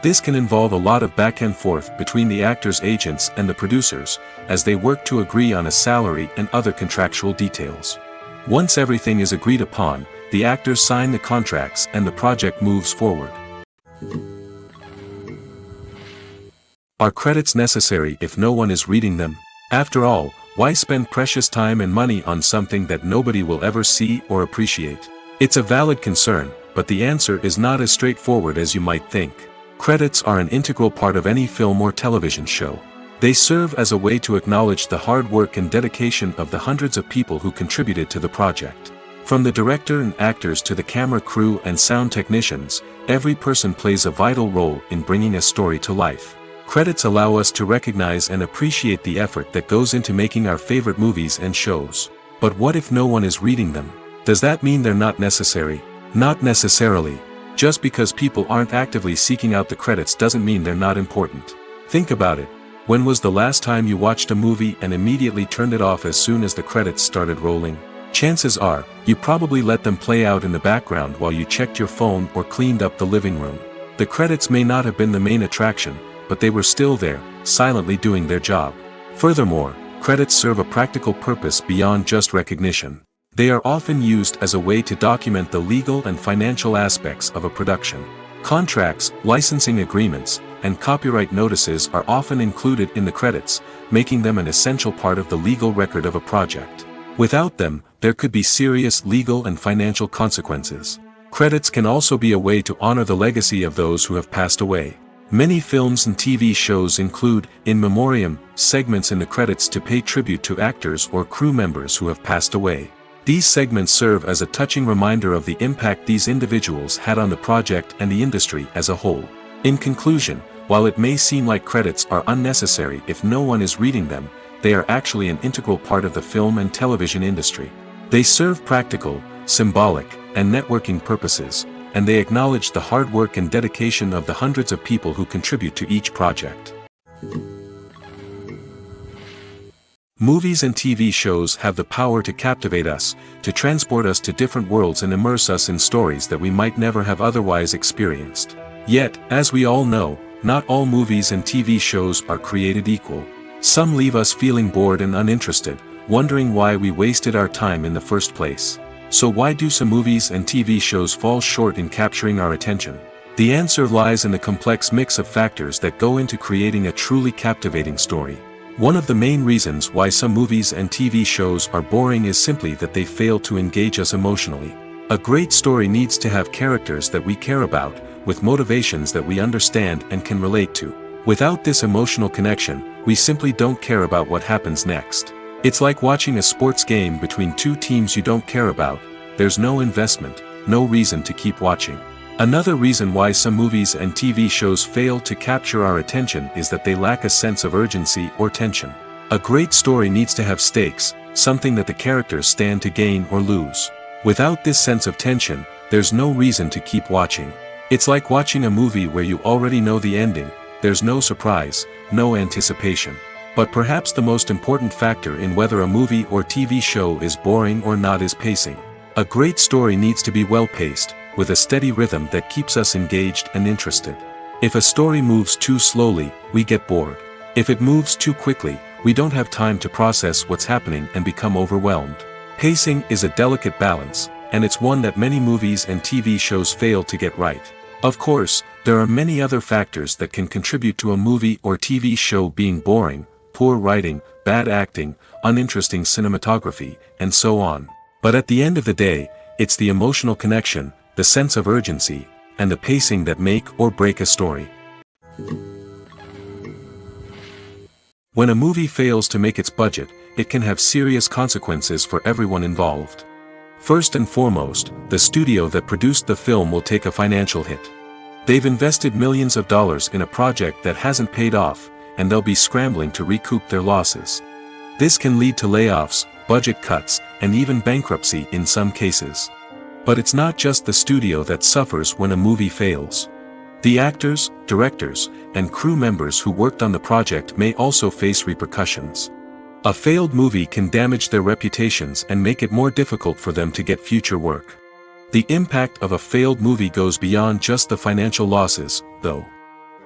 This can involve a lot of back and forth between the actors' agents and the producers, as they work to agree on a salary and other contractual details. Once everything is agreed upon, the actors sign the contracts and the project moves forward. Are credits necessary if no one is reading them? After all, why spend precious time and money on something that nobody will ever see or appreciate? It's a valid concern, but the answer is not as straightforward as you might think. Credits are an integral part of any film or television show. They serve as a way to acknowledge the hard work and dedication of the hundreds of people who contributed to the project. From the director and actors to the camera crew and sound technicians, every person plays a vital role in bringing a story to life. Credits allow us to recognize and appreciate the effort that goes into making our favorite movies and shows. But what if no one is reading them? Does that mean they're not necessary? Not necessarily. Just because people aren't actively seeking out the credits doesn't mean they're not important. Think about it. When was the last time you watched a movie and immediately turned it off as soon as the credits started rolling? Chances are, you probably let them play out in the background while you checked your phone or cleaned up the living room. The credits may not have been the main attraction, but they were still there, silently doing their job. Furthermore, credits serve a practical purpose beyond just recognition. They are often used as a way to document the legal and financial aspects of a production. Contracts, licensing agreements, and copyright notices are often included in the credits, making them an essential part of the legal record of a project. Without them, there could be serious legal and financial consequences. Credits can also be a way to honor the legacy of those who have passed away. Many films and TV shows include, in memoriam, segments in the credits to pay tribute to actors or crew members who have passed away. These segments serve as a touching reminder of the impact these individuals had on the project and the industry as a whole. In conclusion, while it may seem like credits are unnecessary if no one is reading them, they are actually an integral part of the film and television industry. They serve practical, symbolic, and networking purposes, and they acknowledge the hard work and dedication of the hundreds of people who contribute to each project. Movies and TV shows have the power to captivate us, to transport us to different worlds and immerse us in stories that we might never have otherwise experienced. Yet, as we all know, not all movies and TV shows are created equal. Some leave us feeling bored and uninterested, wondering why we wasted our time in the first place. So why do some movies and TV shows fall short in capturing our attention? The answer lies in the complex mix of factors that go into creating a truly captivating story. One of the main reasons why some movies and TV shows are boring is simply that they fail to engage us emotionally. A great story needs to have characters that we care about, with motivations that we understand and can relate to. Without this emotional connection, we simply don't care about what happens next. It's like watching a sports game between two teams you don't care about. There's no investment, no reason to keep watching. Another reason why some movies and TV shows fail to capture our attention is that they lack a sense of urgency or tension. A great story needs to have stakes, something that the characters stand to gain or lose. Without this sense of tension, there's no reason to keep watching. It's like watching a movie where you already know the ending, there's no surprise, no anticipation. But perhaps the most important factor in whether a movie or TV show is boring or not is pacing. A great story needs to be well-paced, with a steady rhythm that keeps us engaged and interested. If a story moves too slowly, we get bored. If it moves too quickly, we don't have time to process what's happening and become overwhelmed. Pacing is a delicate balance, and it's one that many movies and TV shows fail to get right. Of course, there are many other factors that can contribute to a movie or TV show being boring: poor writing, bad acting, uninteresting cinematography, and so on. But at the end of the day, it's the emotional connection, the sense of urgency, and the pacing that make or break a story. When a movie fails to make its budget, it can have serious consequences for everyone involved. First and foremost, the studio that produced the film will take a financial hit. They've invested millions of dollars in a project that hasn't paid off, and they'll be scrambling to recoup their losses. This can lead to layoffs, budget cuts, and even bankruptcy in some cases. But it's not just the studio that suffers when a movie fails. The actors, directors, and crew members who worked on the project may also face repercussions. A failed movie can damage their reputations and make it more difficult for them to get future work. The impact of a failed movie goes beyond just the financial losses, though.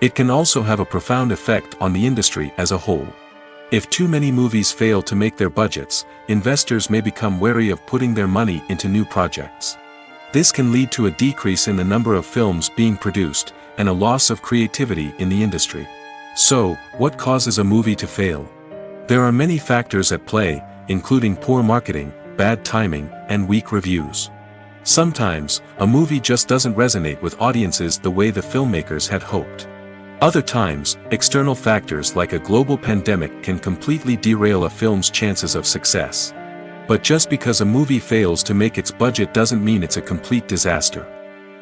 It can also have a profound effect on the industry as a whole. If too many movies fail to make their budgets, investors may become wary of putting their money into new projects. This can lead to a decrease in the number of films being produced, and a loss of creativity in the industry. So, what causes a movie to fail? There are many factors at play, including poor marketing, bad timing, and weak reviews. Sometimes, a movie just doesn't resonate with audiences the way the filmmakers had hoped. Other times, external factors like a global pandemic can completely derail a film's chances of success. But just because a movie fails to make its budget doesn't mean it's a complete disaster.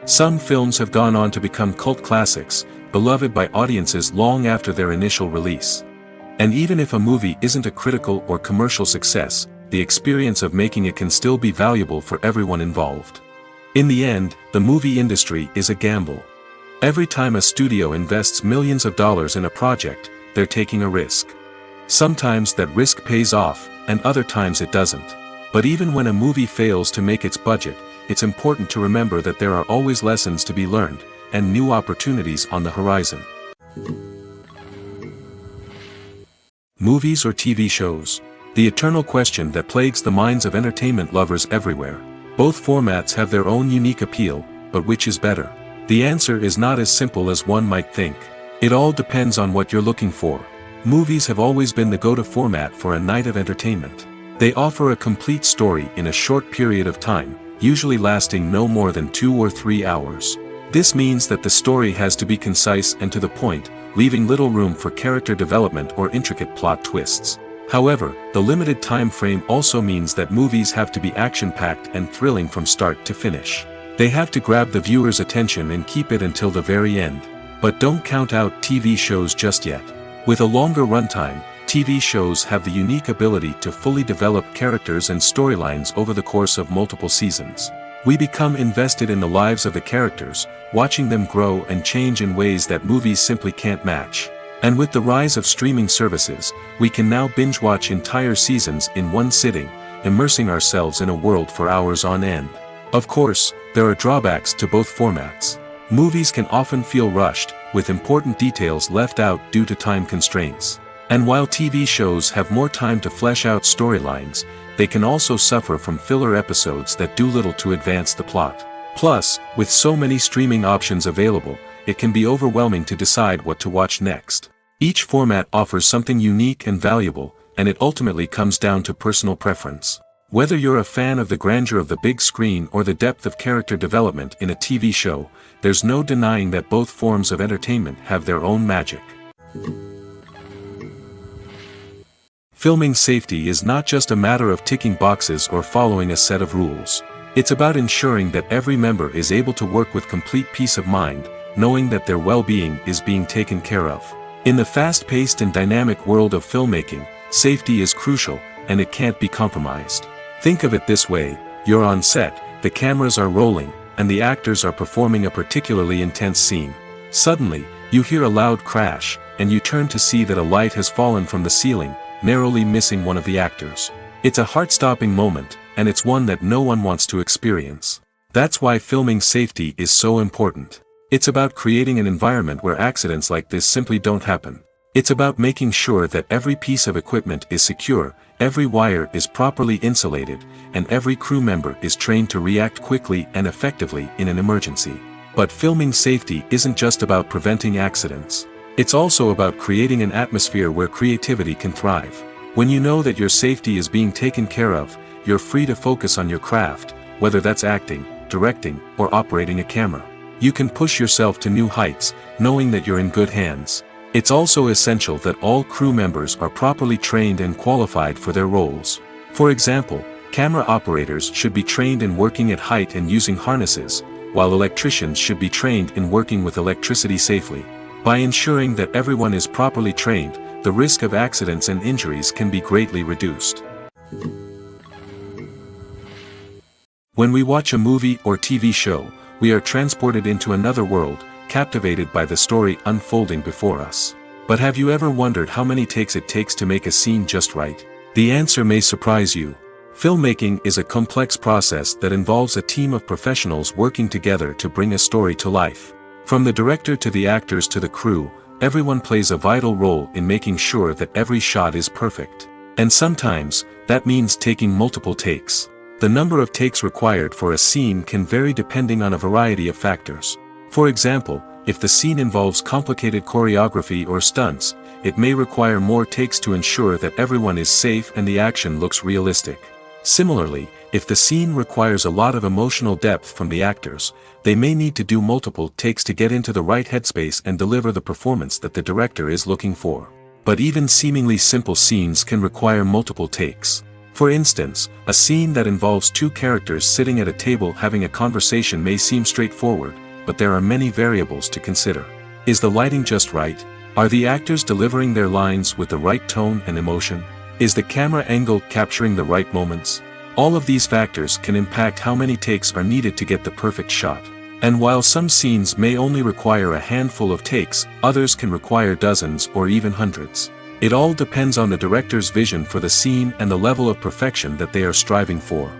Some films have gone on to become cult classics, beloved by audiences long after their initial release. And even if a movie isn't a critical or commercial success, the experience of making it can still be valuable for everyone involved. In the end, the movie industry is a gamble. Every time a studio invests millions of dollars in a project, they're taking a risk. Sometimes that risk pays off, and other times it doesn't. But even when a movie fails to make its budget, it's important to remember that there are always lessons to be learned, and new opportunities on the horizon. Movies or TV shows? The eternal question that plagues the minds of entertainment lovers everywhere. Both formats have their own unique appeal, but which is better? The answer is not as simple as one might think. It all depends on what you're looking for. Movies have always been the go-to format for a night of entertainment. They offer a complete story in a short period of time, usually lasting no more than 2 or 3 hours. This means that the story has to be concise and to the point, leaving little room for character development or intricate plot twists. However, the limited time frame also means that movies have to be action-packed and thrilling from start to finish. They have to grab the viewer's attention and keep it until the very end. But don't count out TV shows just yet. With a longer runtime, TV shows have the unique ability to fully develop characters and storylines over the course of multiple seasons. We become invested in the lives of the characters, watching them grow and change in ways that movies simply can't match. And with the rise of streaming services, we can now binge-watch entire seasons in one sitting, immersing ourselves in a world for hours on end. Of course, there are drawbacks to both formats. Movies can often feel rushed, with important details left out due to time constraints. And while TV shows have more time to flesh out storylines, they can also suffer from filler episodes that do little to advance the plot. Plus, with so many streaming options available, it can be overwhelming to decide what to watch next. Each format offers something unique and valuable, and it ultimately comes down to personal preference. Whether you're a fan of the grandeur of the big screen or the depth of character development in a TV show, there's no denying that both forms of entertainment have their own magic. Filming safety is not just a matter of ticking boxes or following a set of rules. It's about ensuring that every member is able to work with complete peace of mind, knowing that their well-being is being taken care of. In the fast-paced and dynamic world of filmmaking, safety is crucial, and it can't be compromised. Think of it this way: you're on set, the cameras are rolling, and the actors are performing a particularly intense scene. Suddenly, you hear a loud crash, and you turn to see that a light has fallen from the ceiling, narrowly missing one of the actors. It's a heart-stopping moment, and it's one that no one wants to experience. That's why filming safety is so important. It's about creating an environment where accidents like this simply don't happen. It's about making sure that every piece of equipment is secure, every wire is properly insulated, and every crew member is trained to react quickly and effectively in an emergency. But filming safety isn't just about preventing accidents. It's also about creating an atmosphere where creativity can thrive. When you know that your safety is being taken care of, you're free to focus on your craft, whether that's acting, directing, or operating a camera. You can push yourself to new heights, knowing that you're in good hands. It's also essential that all crew members are properly trained and qualified for their roles. For example, camera operators should be trained in working at height and using harnesses, while electricians should be trained in working with electricity safely. By ensuring that everyone is properly trained, the risk of accidents and injuries can be greatly reduced. When we watch a movie or TV show, we are transported into another world, captivated by the story unfolding before us. But have you ever wondered how many takes it takes to make a scene just right? The answer may surprise you. Filmmaking is a complex process that involves a team of professionals working together to bring a story to life. From the director to the actors to the crew, everyone plays a vital role in making sure that every shot is perfect. And sometimes, that means taking multiple takes. The number of takes required for a scene can vary depending on a variety of factors. For example, if the scene involves complicated choreography or stunts, it may require more takes to ensure that everyone is safe and the action looks realistic. Similarly, if the scene requires a lot of emotional depth from the actors, they may need to do multiple takes to get into the right headspace and deliver the performance that the director is looking for. But even seemingly simple scenes can require multiple takes. For instance, a scene that involves two characters sitting at a table having a conversation may seem straightforward, but there are many variables to consider. Is the lighting just right? Are the actors delivering their lines with the right tone and emotion? Is the camera angle capturing the right moments? All of these factors can impact how many takes are needed to get the perfect shot. And while some scenes may only require a handful of takes, others can require dozens or even hundreds. It all depends on the director's vision for the scene and the level of perfection that they are striving for.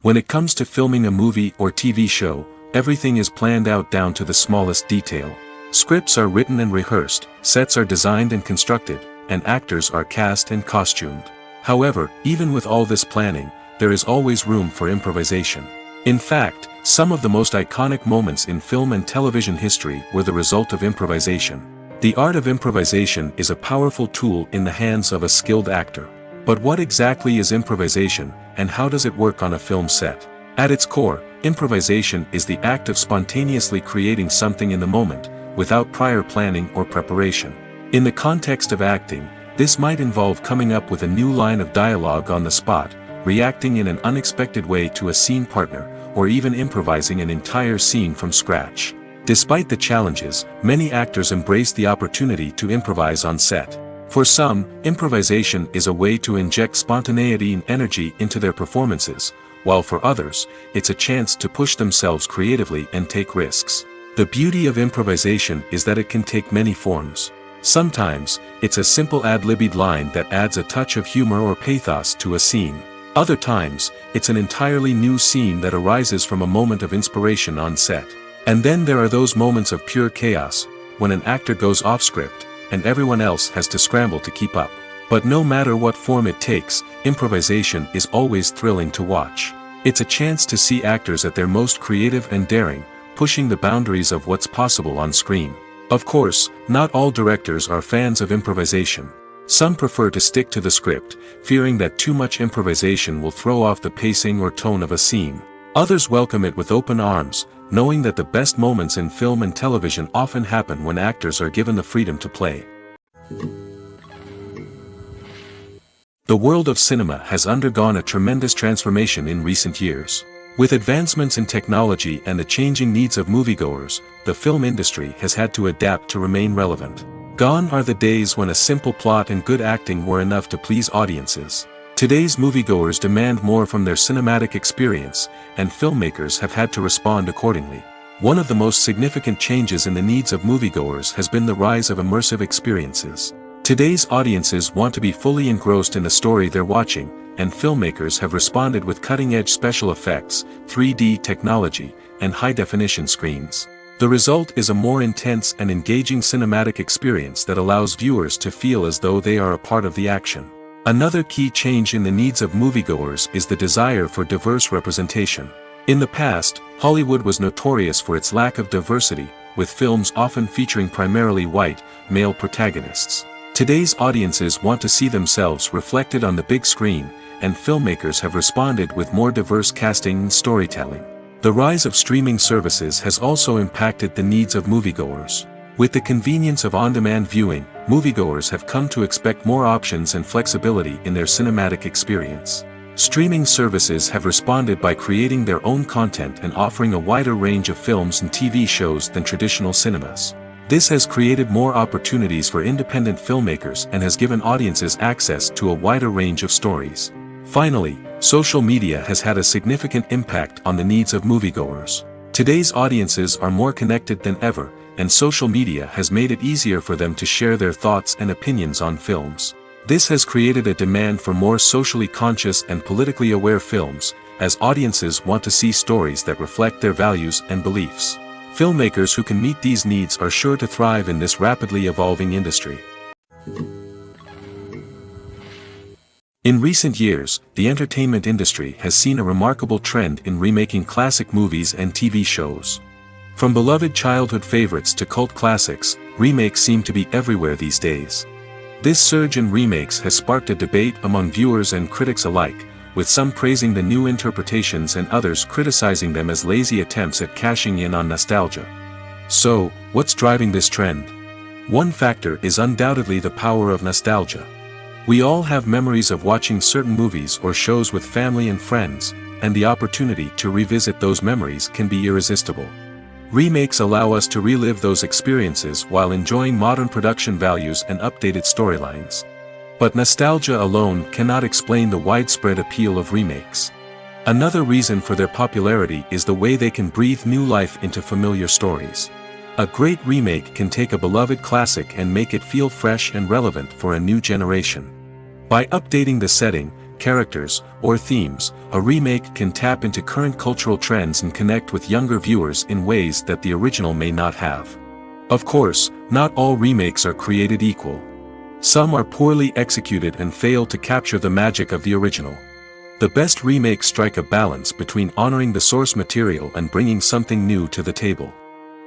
When it comes to filming a movie or TV show, everything is planned out down to the smallest detail. Scripts are written and rehearsed, sets are designed and constructed, and actors are cast and costumed. However, even with all this planning, there is always room for improvisation. In fact, some of the most iconic moments in film and television history were the result of improvisation. The art of improvisation is a powerful tool in the hands of a skilled actor. But what exactly is improvisation, and how does it work on a film set? At its core, improvisation is the act of spontaneously creating something in the moment, without prior planning or preparation. In the context of acting, this might involve coming up with a new line of dialogue on the spot, reacting in an unexpected way to a scene partner, or even improvising an entire scene from scratch. Despite the challenges, many actors embrace the opportunity to improvise on set. For some, improvisation is a way to inject spontaneity and energy into their performances, while for others, it's a chance to push themselves creatively and take risks. The beauty of improvisation is that it can take many forms. Sometimes, it's a simple ad-libbed line that adds a touch of humor or pathos to a scene. Other times, it's an entirely new scene that arises from a moment of inspiration on set. And then there are those moments of pure chaos, when an actor goes off script, and everyone else has to scramble to keep up. But no matter what form it takes, improvisation is always thrilling to watch. It's a chance to see actors at their most creative and daring, pushing the boundaries of what's possible on screen. Of course, not all directors are fans of improvisation. Some prefer to stick to the script, fearing that too much improvisation will throw off the pacing or tone of a scene. Others welcome it with open arms, knowing that the best moments in film and television often happen when actors are given the freedom to play. The world of cinema has undergone a tremendous transformation in recent years. With advancements in technology and the changing needs of moviegoers, the film industry has had to adapt to remain relevant. Gone are the days when a simple plot and good acting were enough to please audiences. Today's moviegoers demand more from their cinematic experience, and filmmakers have had to respond accordingly. One of the most significant changes in the needs of moviegoers has been the rise of immersive experiences. Today's audiences want to be fully engrossed in the story they're watching, and filmmakers have responded with cutting-edge special effects, 3D technology, and high-definition screens. The result is a more intense and engaging cinematic experience that allows viewers to feel as though they are a part of the action. Another key change in the needs of moviegoers is the desire for diverse representation. In the past, Hollywood was notorious for its lack of diversity, with films often featuring primarily white, male protagonists. Today's audiences want to see themselves reflected on the big screen, and filmmakers have responded with more diverse casting and storytelling. The rise of streaming services has also impacted the needs of moviegoers. With the convenience of on-demand viewing, moviegoers have come to expect more options and flexibility in their cinematic experience. Streaming services have responded by creating their own content and offering a wider range of films and TV shows than traditional cinemas. This has created more opportunities for independent filmmakers and has given audiences access to a wider range of stories. Finally, social media has had a significant impact on the needs of moviegoers. Today's audiences are more connected than ever, and social media has made it easier for them to share their thoughts and opinions on films. This has created a demand for more socially conscious and politically aware films, as audiences want to see stories that reflect their values and beliefs. Filmmakers who can meet these needs are sure to thrive in this rapidly evolving industry. In recent years, the entertainment industry has seen a remarkable trend in remaking classic movies and TV shows. From beloved childhood favorites to cult classics, remakes seem to be everywhere these days. This surge in remakes has sparked a debate among viewers and critics alike, with some praising the new interpretations and others criticizing them as lazy attempts at cashing in on nostalgia. So, what's driving this trend? One factor is undoubtedly the power of nostalgia. We all have memories of watching certain movies or shows with family and friends, and the opportunity to revisit those memories can be irresistible. Remakes allow us to relive those experiences while enjoying modern production values and updated storylines. But nostalgia alone cannot explain the widespread appeal of remakes. Another reason for their popularity is the way they can breathe new life into familiar stories. A great remake can take a beloved classic and make it feel fresh and relevant for a new generation. By updating the setting, characters, or themes, a remake can tap into current cultural trends and connect with younger viewers in ways that the original may not have. Of course, not all remakes are created equal. Some are poorly executed and fail to capture the magic of the original. The best remakes strike a balance between honoring the source material and bringing something new to the table.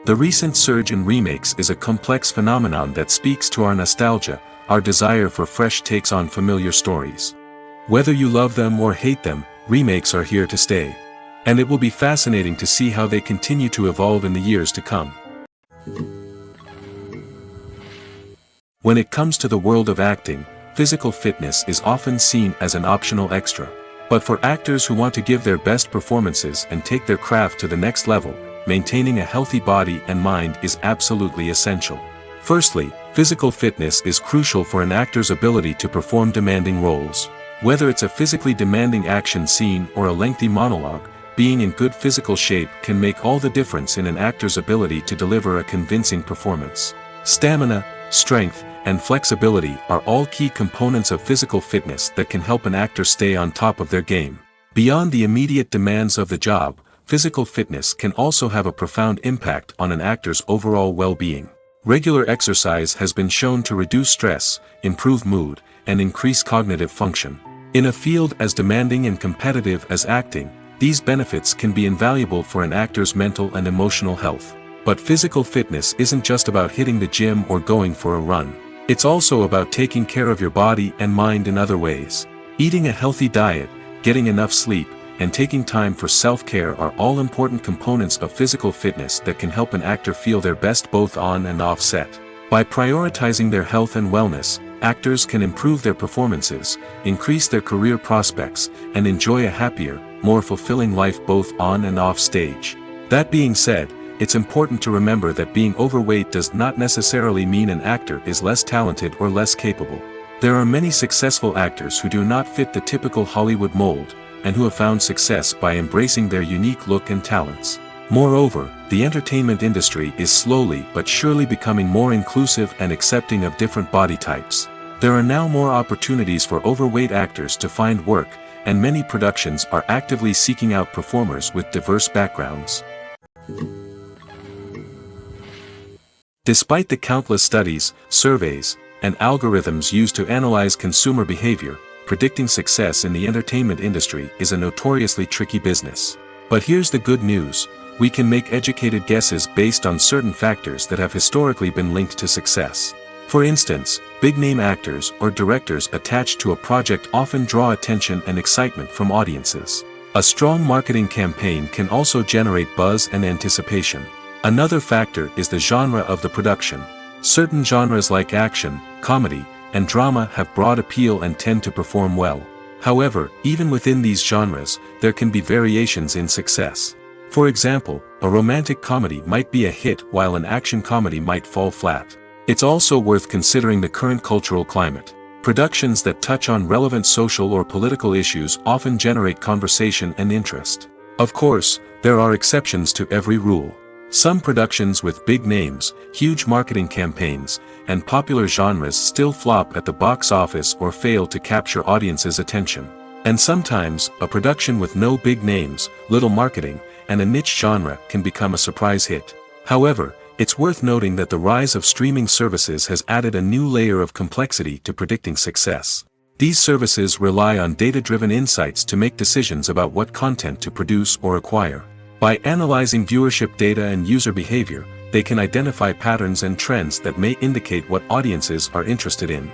The recent surge in remakes is a complex phenomenon that speaks to our nostalgia, our desire for fresh takes on familiar stories. Whether you love them or hate them, remakes are here to stay. And it will be fascinating to see how they continue to evolve in the years to come. When it comes to the world of acting, physical fitness is often seen as an optional extra. But for actors who want to give their best performances and take their craft to the next level, maintaining a healthy body and mind is absolutely essential. Firstly, physical fitness is crucial for an actor's ability to perform demanding roles. Whether it's a physically demanding action scene or a lengthy monologue, being in good physical shape can make all the difference in an actor's ability to deliver a convincing performance. Stamina, strength, and flexibility are all key components of physical fitness that can help an actor stay on top of their game. Beyond the immediate demands of the job, physical fitness can also have a profound impact on an actor's overall well-being. Regular exercise has been shown to reduce stress, improve mood, and increase cognitive function. In a field as demanding and competitive as acting, these benefits can be invaluable for an actor's mental and emotional health. But physical fitness isn't just about hitting the gym or going for a run. It's also about taking care of your body and mind in other ways. Eating a healthy diet, getting enough sleep, and taking time for self-care are all important components of physical fitness that can help an actor feel their best both on and off set. By prioritizing their health and wellness, actors can improve their performances, increase their career prospects, and enjoy a happier, more fulfilling life both on and off stage. That being said, it's important to remember that being overweight does not necessarily mean an actor is less talented or less capable. There are many successful actors who do not fit the typical Hollywood mold, and who have found success by embracing their unique look and talents. Moreover, the entertainment industry is slowly but surely becoming more inclusive and accepting of different body types. There are now more opportunities for overweight actors to find work, and many productions are actively seeking out performers with diverse backgrounds. Despite the countless studies, surveys, and algorithms used to analyze consumer behavior, predicting success in the entertainment industry is a notoriously tricky business. But here's the good news: we can make educated guesses based on certain factors that have historically been linked to success. For instance, big-name actors or directors attached to a project often draw attention and excitement from audiences. A strong marketing campaign can also generate buzz and anticipation. Another factor is the genre of the production. Certain genres like action, comedy, and drama have broad appeal and tend to perform well. However, even within these genres, there can be variations in success. For example, a romantic comedy might be a hit while an action comedy might fall flat. It's also worth considering the current cultural climate. Productions that touch on relevant social or political issues often generate conversation and interest. Of course, there are exceptions to every rule. Some productions with big names, huge marketing campaigns, and popular genres still flop at the box office or fail to capture audiences' attention. And sometimes, a production with no big names, little marketing, and a niche genre can become a surprise hit. However, it's worth noting that the rise of streaming services has added a new layer of complexity to predicting success. These services rely on data-driven insights to make decisions about what content to produce or acquire. By analyzing viewership data and user behavior, they can identify patterns and trends that may indicate what audiences are interested in.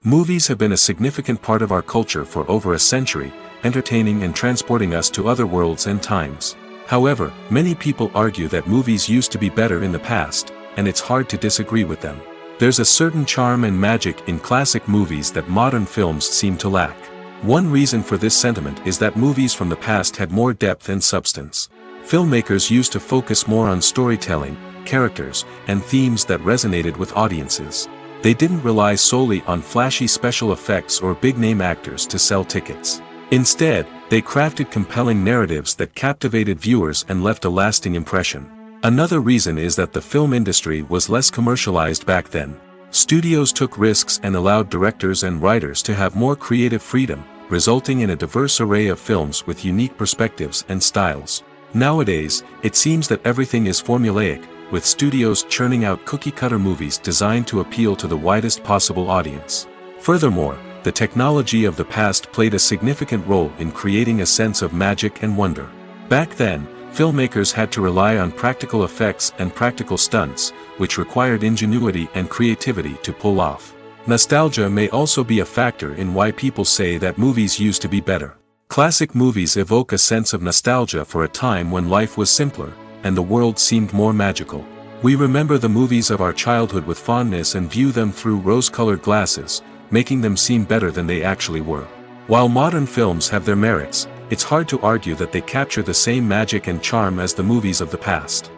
Movies have been a significant part of our culture for over a century, entertaining and transporting us to other worlds and times. However, many people argue that movies used to be better in the past, and it's hard to disagree with them. There's a certain charm and magic in classic movies that modern films seem to lack. One reason for this sentiment is that movies from the past had more depth and substance. Filmmakers used to focus more on storytelling, characters, and themes that resonated with audiences. They didn't rely solely on flashy special effects or big-name actors to sell tickets. Instead, they crafted compelling narratives that captivated viewers and left a lasting impression. Another reason is that the film industry was less commercialized back then. Studios took risks and allowed directors and writers to have more creative freedom, resulting in a diverse array of films with unique perspectives and styles. Nowadays, it seems that everything is formulaic, with studios churning out cookie-cutter movies designed to appeal to the widest possible audience. Furthermore, the technology of the past played a significant role in creating a sense of magic and wonder. Back then, filmmakers had to rely on practical effects and practical stunts, which required ingenuity and creativity to pull off. Nostalgia may also be a factor in why people say that movies used to be better. Classic movies evoke a sense of nostalgia for a time when life was simpler, and the world seemed more magical. We remember the movies of our childhood with fondness and view them through rose-colored glasses, making them seem better than they actually were. While modern films have their merits, it's hard to argue that they capture the same magic and charm as the movies of the past.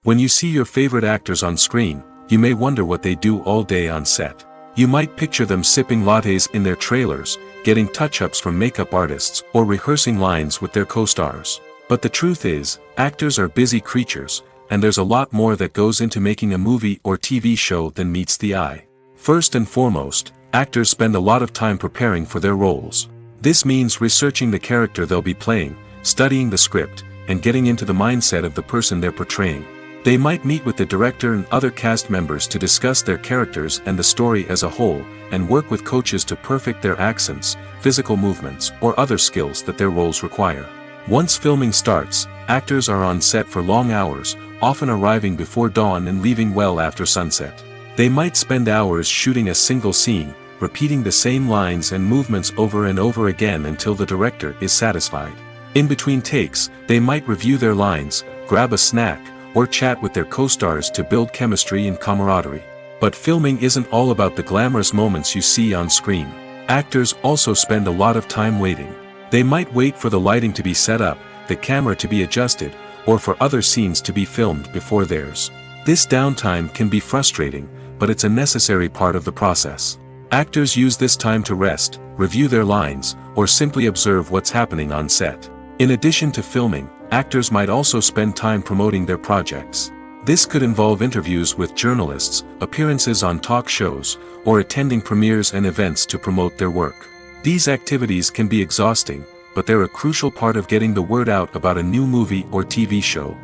When you see your favorite actors on screen, you may wonder what they do all day on set. You might picture them sipping lattes in their trailers, getting touch-ups from makeup artists, or rehearsing lines with their co-stars. But the truth is, actors are busy creatures, and there's a lot more that goes into making a movie or TV show than meets the eye. First and foremost, actors spend a lot of time preparing for their roles. This means researching the character they'll be playing, studying the script, and getting into the mindset of the person they're portraying. They might meet with the director and other cast members to discuss their characters and the story as a whole, and work with coaches to perfect their accents, physical movements, or other skills that their roles require. Once filming starts, actors are on set for long hours, often arriving before dawn and leaving well after sunset. They might spend hours shooting a single scene, repeating the same lines and movements over and over again until the director is satisfied. In between takes, they might review their lines, grab a snack, or chat with their co-stars to build chemistry and camaraderie. But filming isn't all about the glamorous moments you see on screen. Actors also spend a lot of time waiting. They might wait for the lighting to be set up, the camera to be adjusted, or for other scenes to be filmed before theirs. This downtime can be frustrating, but it's a necessary part of the process. Actors use this time to rest, review their lines, or simply observe what's happening on set. In addition to filming, actors might also spend time promoting their projects. This could involve interviews with journalists, appearances on talk shows, or attending premieres and events to promote their work. These activities can be exhausting, but they're a crucial part of getting the word out about a new movie or TV show.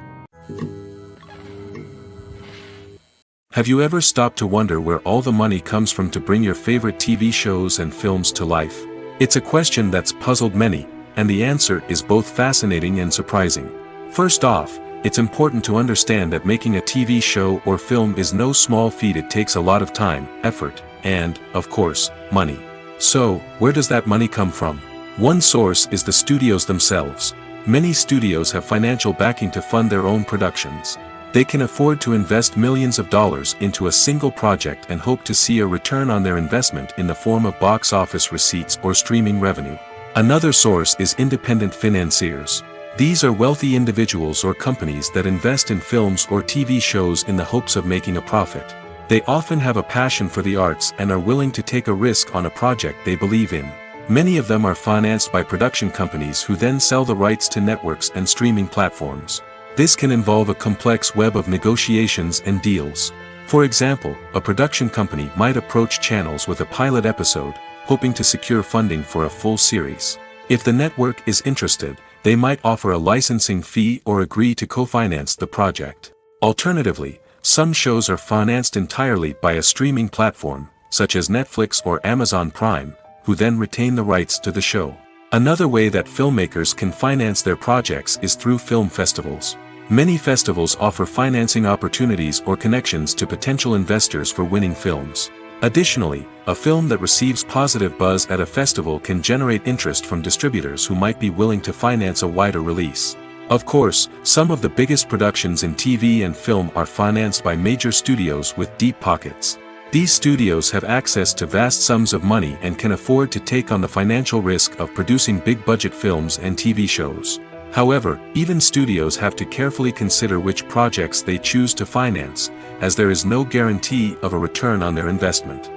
Have you ever stopped to wonder where all the money comes from to bring your favorite TV shows and films to life? It's a question that's puzzled many, and the answer is both fascinating and surprising. First off, it's important to understand that making a TV show or film is no small feat. It takes a lot of time, effort, and, of course, money. So, where does that money come from? One source is the studios themselves. Many studios have financial backing to fund their own productions. They can afford to invest millions of dollars into a single project and hope to see a return on their investment in the form of box office receipts or streaming revenue. Another source is independent financiers. These are wealthy individuals or companies that invest in films or TV shows in the hopes of making a profit. They often have a passion for the arts and are willing to take a risk on a project they believe in. Many of them are financed by production companies who then sell the rights to networks and streaming platforms. This can involve a complex web of negotiations and deals. For example, a production company might approach channels with a pilot episode, hoping to secure funding for a full series. If the network is interested, they might offer a licensing fee or agree to co-finance the project. Alternatively, some shows are financed entirely by a streaming platform, such as Netflix or Amazon Prime, who then retain the rights to the show. Another way that filmmakers can finance their projects is through film festivals. Many festivals offer financing opportunities or connections to potential investors for winning films. Additionally, a film that receives positive buzz at a festival can generate interest from distributors who might be willing to finance a wider release. Of course, some of the biggest productions in TV and film are financed by major studios with deep pockets. These studios have access to vast sums of money and can afford to take on the financial risk of producing big-budget films and TV shows. However, even studios have to carefully consider which projects they choose to finance, as there is no guarantee of a return on their investment.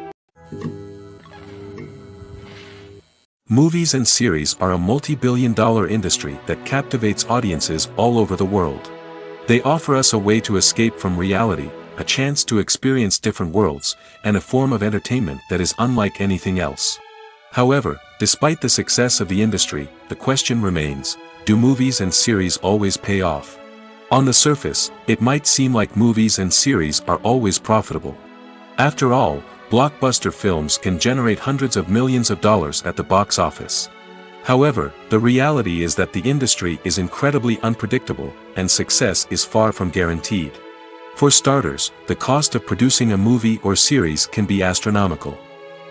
Movies and series are a multi-billion-dollar industry that captivates audiences all over the world. They offer us a way to escape from reality, a chance to experience different worlds, and a form of entertainment that is unlike anything else. However, despite the success of the industry, the question remains, do movies and series always pay off? On the surface, it might seem like movies and series are always profitable. After all, blockbuster films can generate hundreds of millions of dollars at the box office. However, the reality is that the industry is incredibly unpredictable, and success is far from guaranteed. For starters, the cost of producing a movie or series can be astronomical.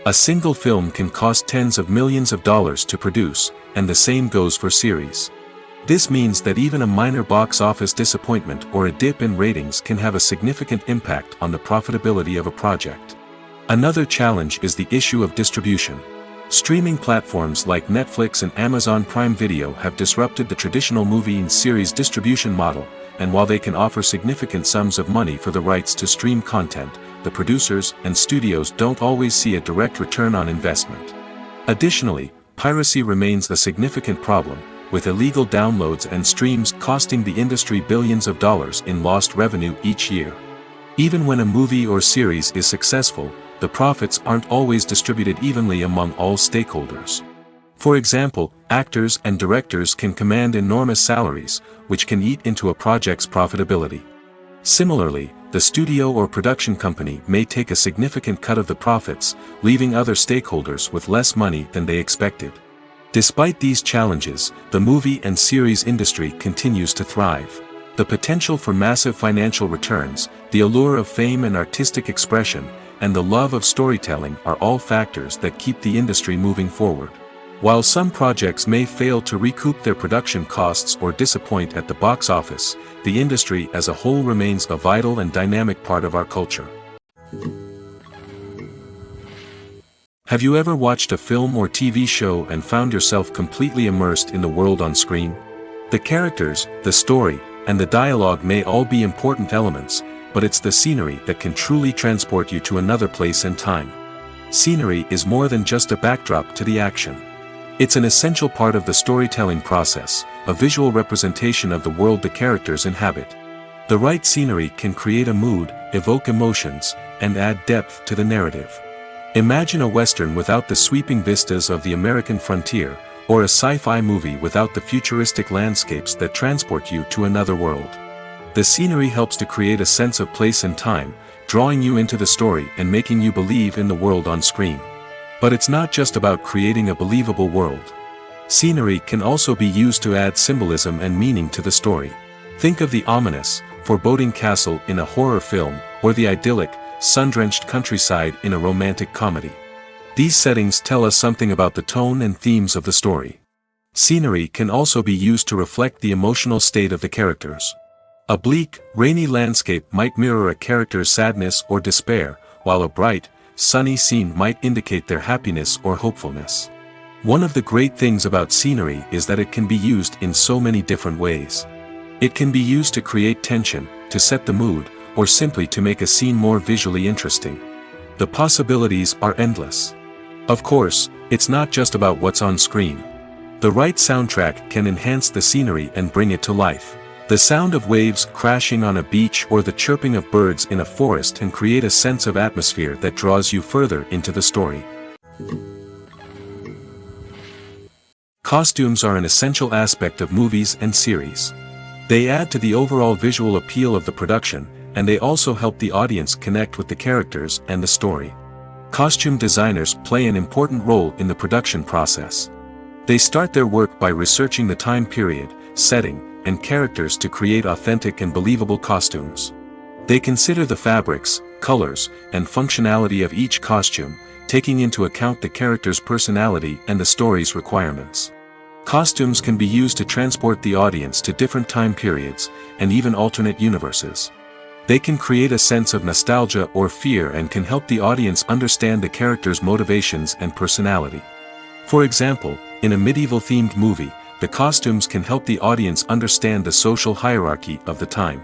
A single film can cost tens of millions of dollars to produce, and the same goes for series. This means that even a minor box office disappointment or a dip in ratings can have a significant impact on the profitability of a project. Another challenge is the issue of distribution. Streaming platforms like Netflix and Amazon Prime Video have disrupted the traditional movie and series distribution model, and while they can offer significant sums of money for the rights to stream content, the producers and studios don't always see a direct return on investment. Additionally, piracy remains a significant problem, with illegal downloads and streams costing the industry billions of dollars in lost revenue each year. Even when a movie or series is successful, the profits aren't always distributed evenly among all stakeholders. For example, actors and directors can command enormous salaries, which can eat into a project's profitability. Similarly, the studio or production company may take a significant cut of the profits, leaving other stakeholders with less money than they expected. Despite these challenges, the movie and series industry continues to thrive. The potential for massive financial returns, the allure of fame and artistic expression, and the love of storytelling are all factors that keep the industry moving forward. While some projects may fail to recoup their production costs or disappoint at the box office, the industry as a whole remains a vital and dynamic part of our culture. Have you ever watched a film or TV show and found yourself completely immersed in the world on screen? The characters, the story, and the dialogue may all be important elements, but it's the scenery that can truly transport you to another place and time. Scenery is more than just a backdrop to the action. It's an essential part of the storytelling process, a visual representation of the world the characters inhabit. The right scenery can create a mood, evoke emotions, and add depth to the narrative. Imagine a Western without the sweeping vistas of the American frontier, or a sci-fi movie without the futuristic landscapes that transport you to another world. The scenery helps to create a sense of place and time, drawing you into the story and making you believe in the world on screen. But it's not just about creating a believable world. Scenery can also be used to add symbolism and meaning to the story. Think of the ominous, foreboding castle in a horror film, or the idyllic, sun-drenched countryside in a romantic comedy. These settings tell us something about the tone and themes of the story. Scenery can also be used to reflect the emotional state of the characters. A bleak, rainy landscape might mirror a character's sadness or despair, while a bright, sunny scene might indicate their happiness or hopefulness. One of the great things about scenery is that it can be used in so many different ways. It can be used to create tension, to set the mood, or simply to make a scene more visually interesting. The possibilities are endless. Of course, it's not just about what's on screen. The right soundtrack can enhance the scenery and bring it to life. The sound of waves crashing on a beach or the chirping of birds in a forest can create a sense of atmosphere that draws you further into the story. Costumes are an essential aspect of movies and series. They add to the overall visual appeal of the production, and they also help the audience connect with the characters and the story. Costume designers play an important role in the production process. They start their work by researching the time period, setting, and characters to create authentic and believable costumes. They consider the fabrics, colors, and functionality of each costume, taking into account the character's personality and the story's requirements. Costumes can be used to transport the audience to different time periods, and even alternate universes. They can create a sense of nostalgia or fear and can help the audience understand the character's motivations and personality. For example, in a medieval-themed movie, the costumes can help the audience understand the social hierarchy of the time.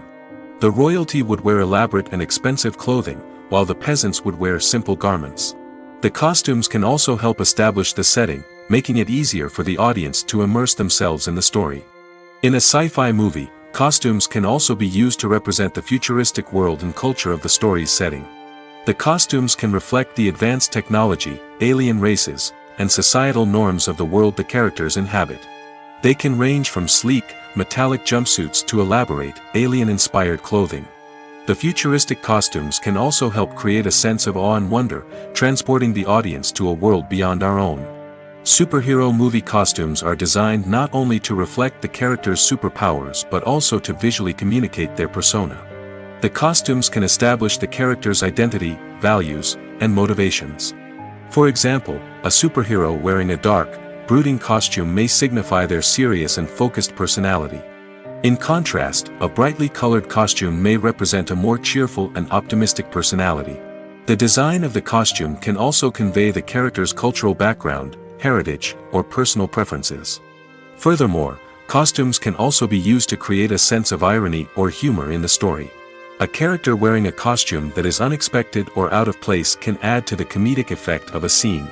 The royalty would wear elaborate and expensive clothing, while the peasants would wear simple garments. The costumes can also help establish the setting, making it easier for the audience to immerse themselves in the story. In a sci-fi movie, costumes can also be used to represent the futuristic world and culture of the story's setting. The costumes can reflect the advanced technology, alien races, and societal norms of the world the characters inhabit. They can range from sleek, metallic jumpsuits to elaborate, alien-inspired clothing. The futuristic costumes can also help create a sense of awe and wonder, transporting the audience to a world beyond our own. Superhero movie costumes are designed not only to reflect the character's superpowers but also to visually communicate their persona. The costumes can establish the character's identity, values, and motivations. For example, a superhero wearing a dark, brooding costume may signify their serious and focused personality. In contrast, a brightly colored costume may represent a more cheerful and optimistic personality. The design of the costume can also convey the character's cultural background, heritage, or personal preferences. Furthermore, costumes can also be used to create a sense of irony or humor in the story. A character wearing a costume that is unexpected or out of place can add to the comedic effect of a scene.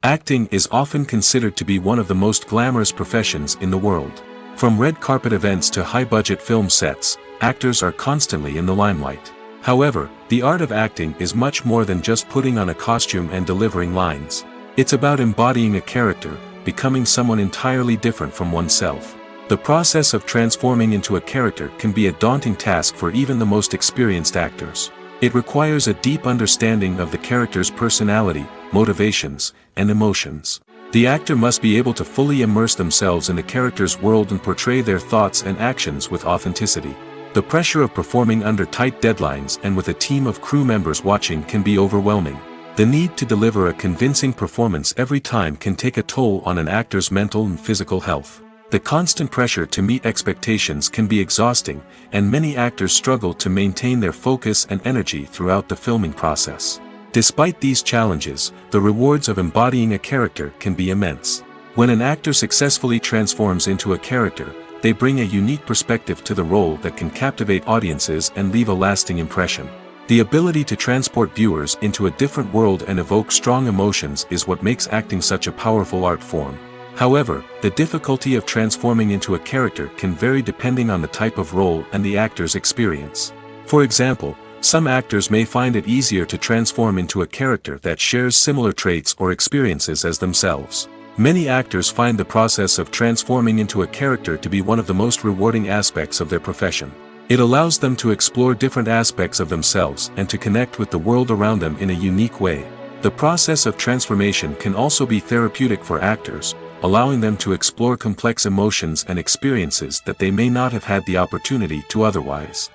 Acting is often considered to be one of the most glamorous professions in the world. From red carpet events to high-budget film sets, actors are constantly in the limelight. However, the art of acting is much more than just putting on a costume and delivering lines. It's about embodying a character, becoming someone entirely different from oneself. The process of transforming into a character can be a daunting task for even the most experienced actors. It requires a deep understanding of the character's personality, motivations, and emotions. The actor must be able to fully immerse themselves in the character's world and portray their thoughts and actions with authenticity. The pressure of performing under tight deadlines and with a team of crew members watching can be overwhelming. The need to deliver a convincing performance every time can take a toll on an actor's mental and physical health. The constant pressure to meet expectations can be exhausting, and many actors struggle to maintain their focus and energy throughout the filming process. Despite these challenges, the rewards of embodying a character can be immense. When an actor successfully transforms into a character, they bring a unique perspective to the role that can captivate audiences and leave a lasting impression. The ability to transport viewers into a different world and evoke strong emotions is what makes acting such a powerful art form. However, the difficulty of transforming into a character can vary depending on the type of role and the actor's experience. For example, some actors may find it easier to transform into a character that shares similar traits or experiences as themselves. Many actors find the process of transforming into a character to be one of the most rewarding aspects of their profession. It allows them to explore different aspects of themselves and to connect with the world around them in a unique way. The process of transformation can also be therapeutic for actors, allowing them to explore complex emotions and experiences that they may not have had the opportunity to otherwise.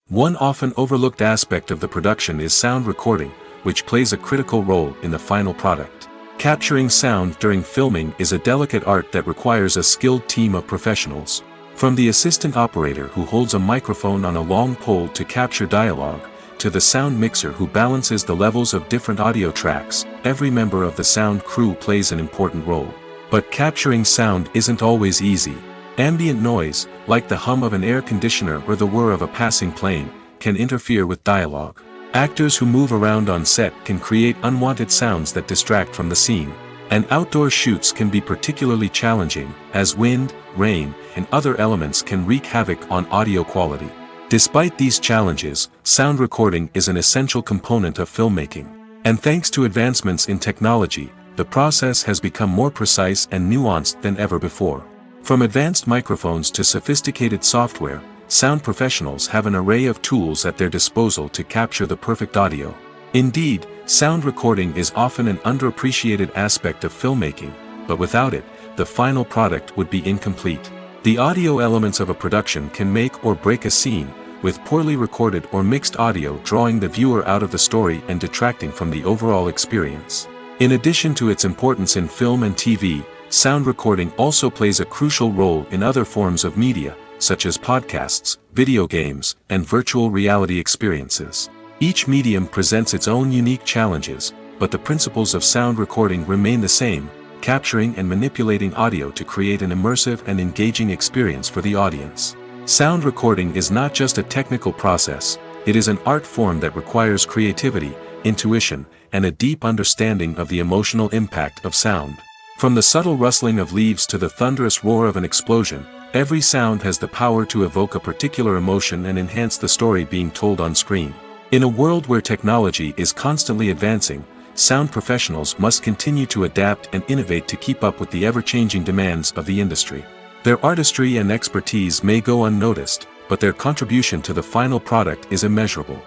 One often overlooked aspect of the production is sound recording, which plays a critical role in the final product. Capturing sound during filming is a delicate art that requires a skilled team of professionals. From the assistant operator who holds a microphone on a long pole to capture dialogue, to the sound mixer who balances the levels of different audio tracks, every member of the sound crew plays an important role. But capturing sound isn't always easy. Ambient noise, like the hum of an air conditioner or the whir of a passing plane, can interfere with dialogue. Actors who move around on set can create unwanted sounds that distract from the scene. And outdoor shoots can be particularly challenging, as wind, rain, and other elements can wreak havoc on audio quality. Despite these challenges, sound recording is an essential component of filmmaking. And thanks to advancements in technology, the process has become more precise and nuanced than ever before. From advanced microphones to sophisticated software, sound professionals have an array of tools at their disposal to capture the perfect audio. Indeed, sound recording is often an underappreciated aspect of filmmaking, but without it, the final product would be incomplete. The audio elements of a production can make or break a scene, with poorly recorded or mixed audio drawing the viewer out of the story and detracting from the overall experience. In addition to its importance in film and TV, sound recording also plays a crucial role in other forms of media, such as podcasts, video games, and virtual reality experiences. Each medium presents its own unique challenges, but the principles of sound recording remain the same, capturing and manipulating audio to create an immersive and engaging experience for the audience. Sound recording is not just a technical process, it is an art form that requires creativity, intuition, and a deep understanding of the emotional impact of sound. From the subtle rustling of leaves to the thunderous roar of an explosion, Every sound has the power to evoke a particular emotion and enhance the story being told on screen. In a world where technology is constantly advancing, sound professionals must continue to adapt and innovate to keep up with the ever-changing demands of the industry. Their artistry and expertise may go unnoticed, but their contribution to the final product is immeasurable.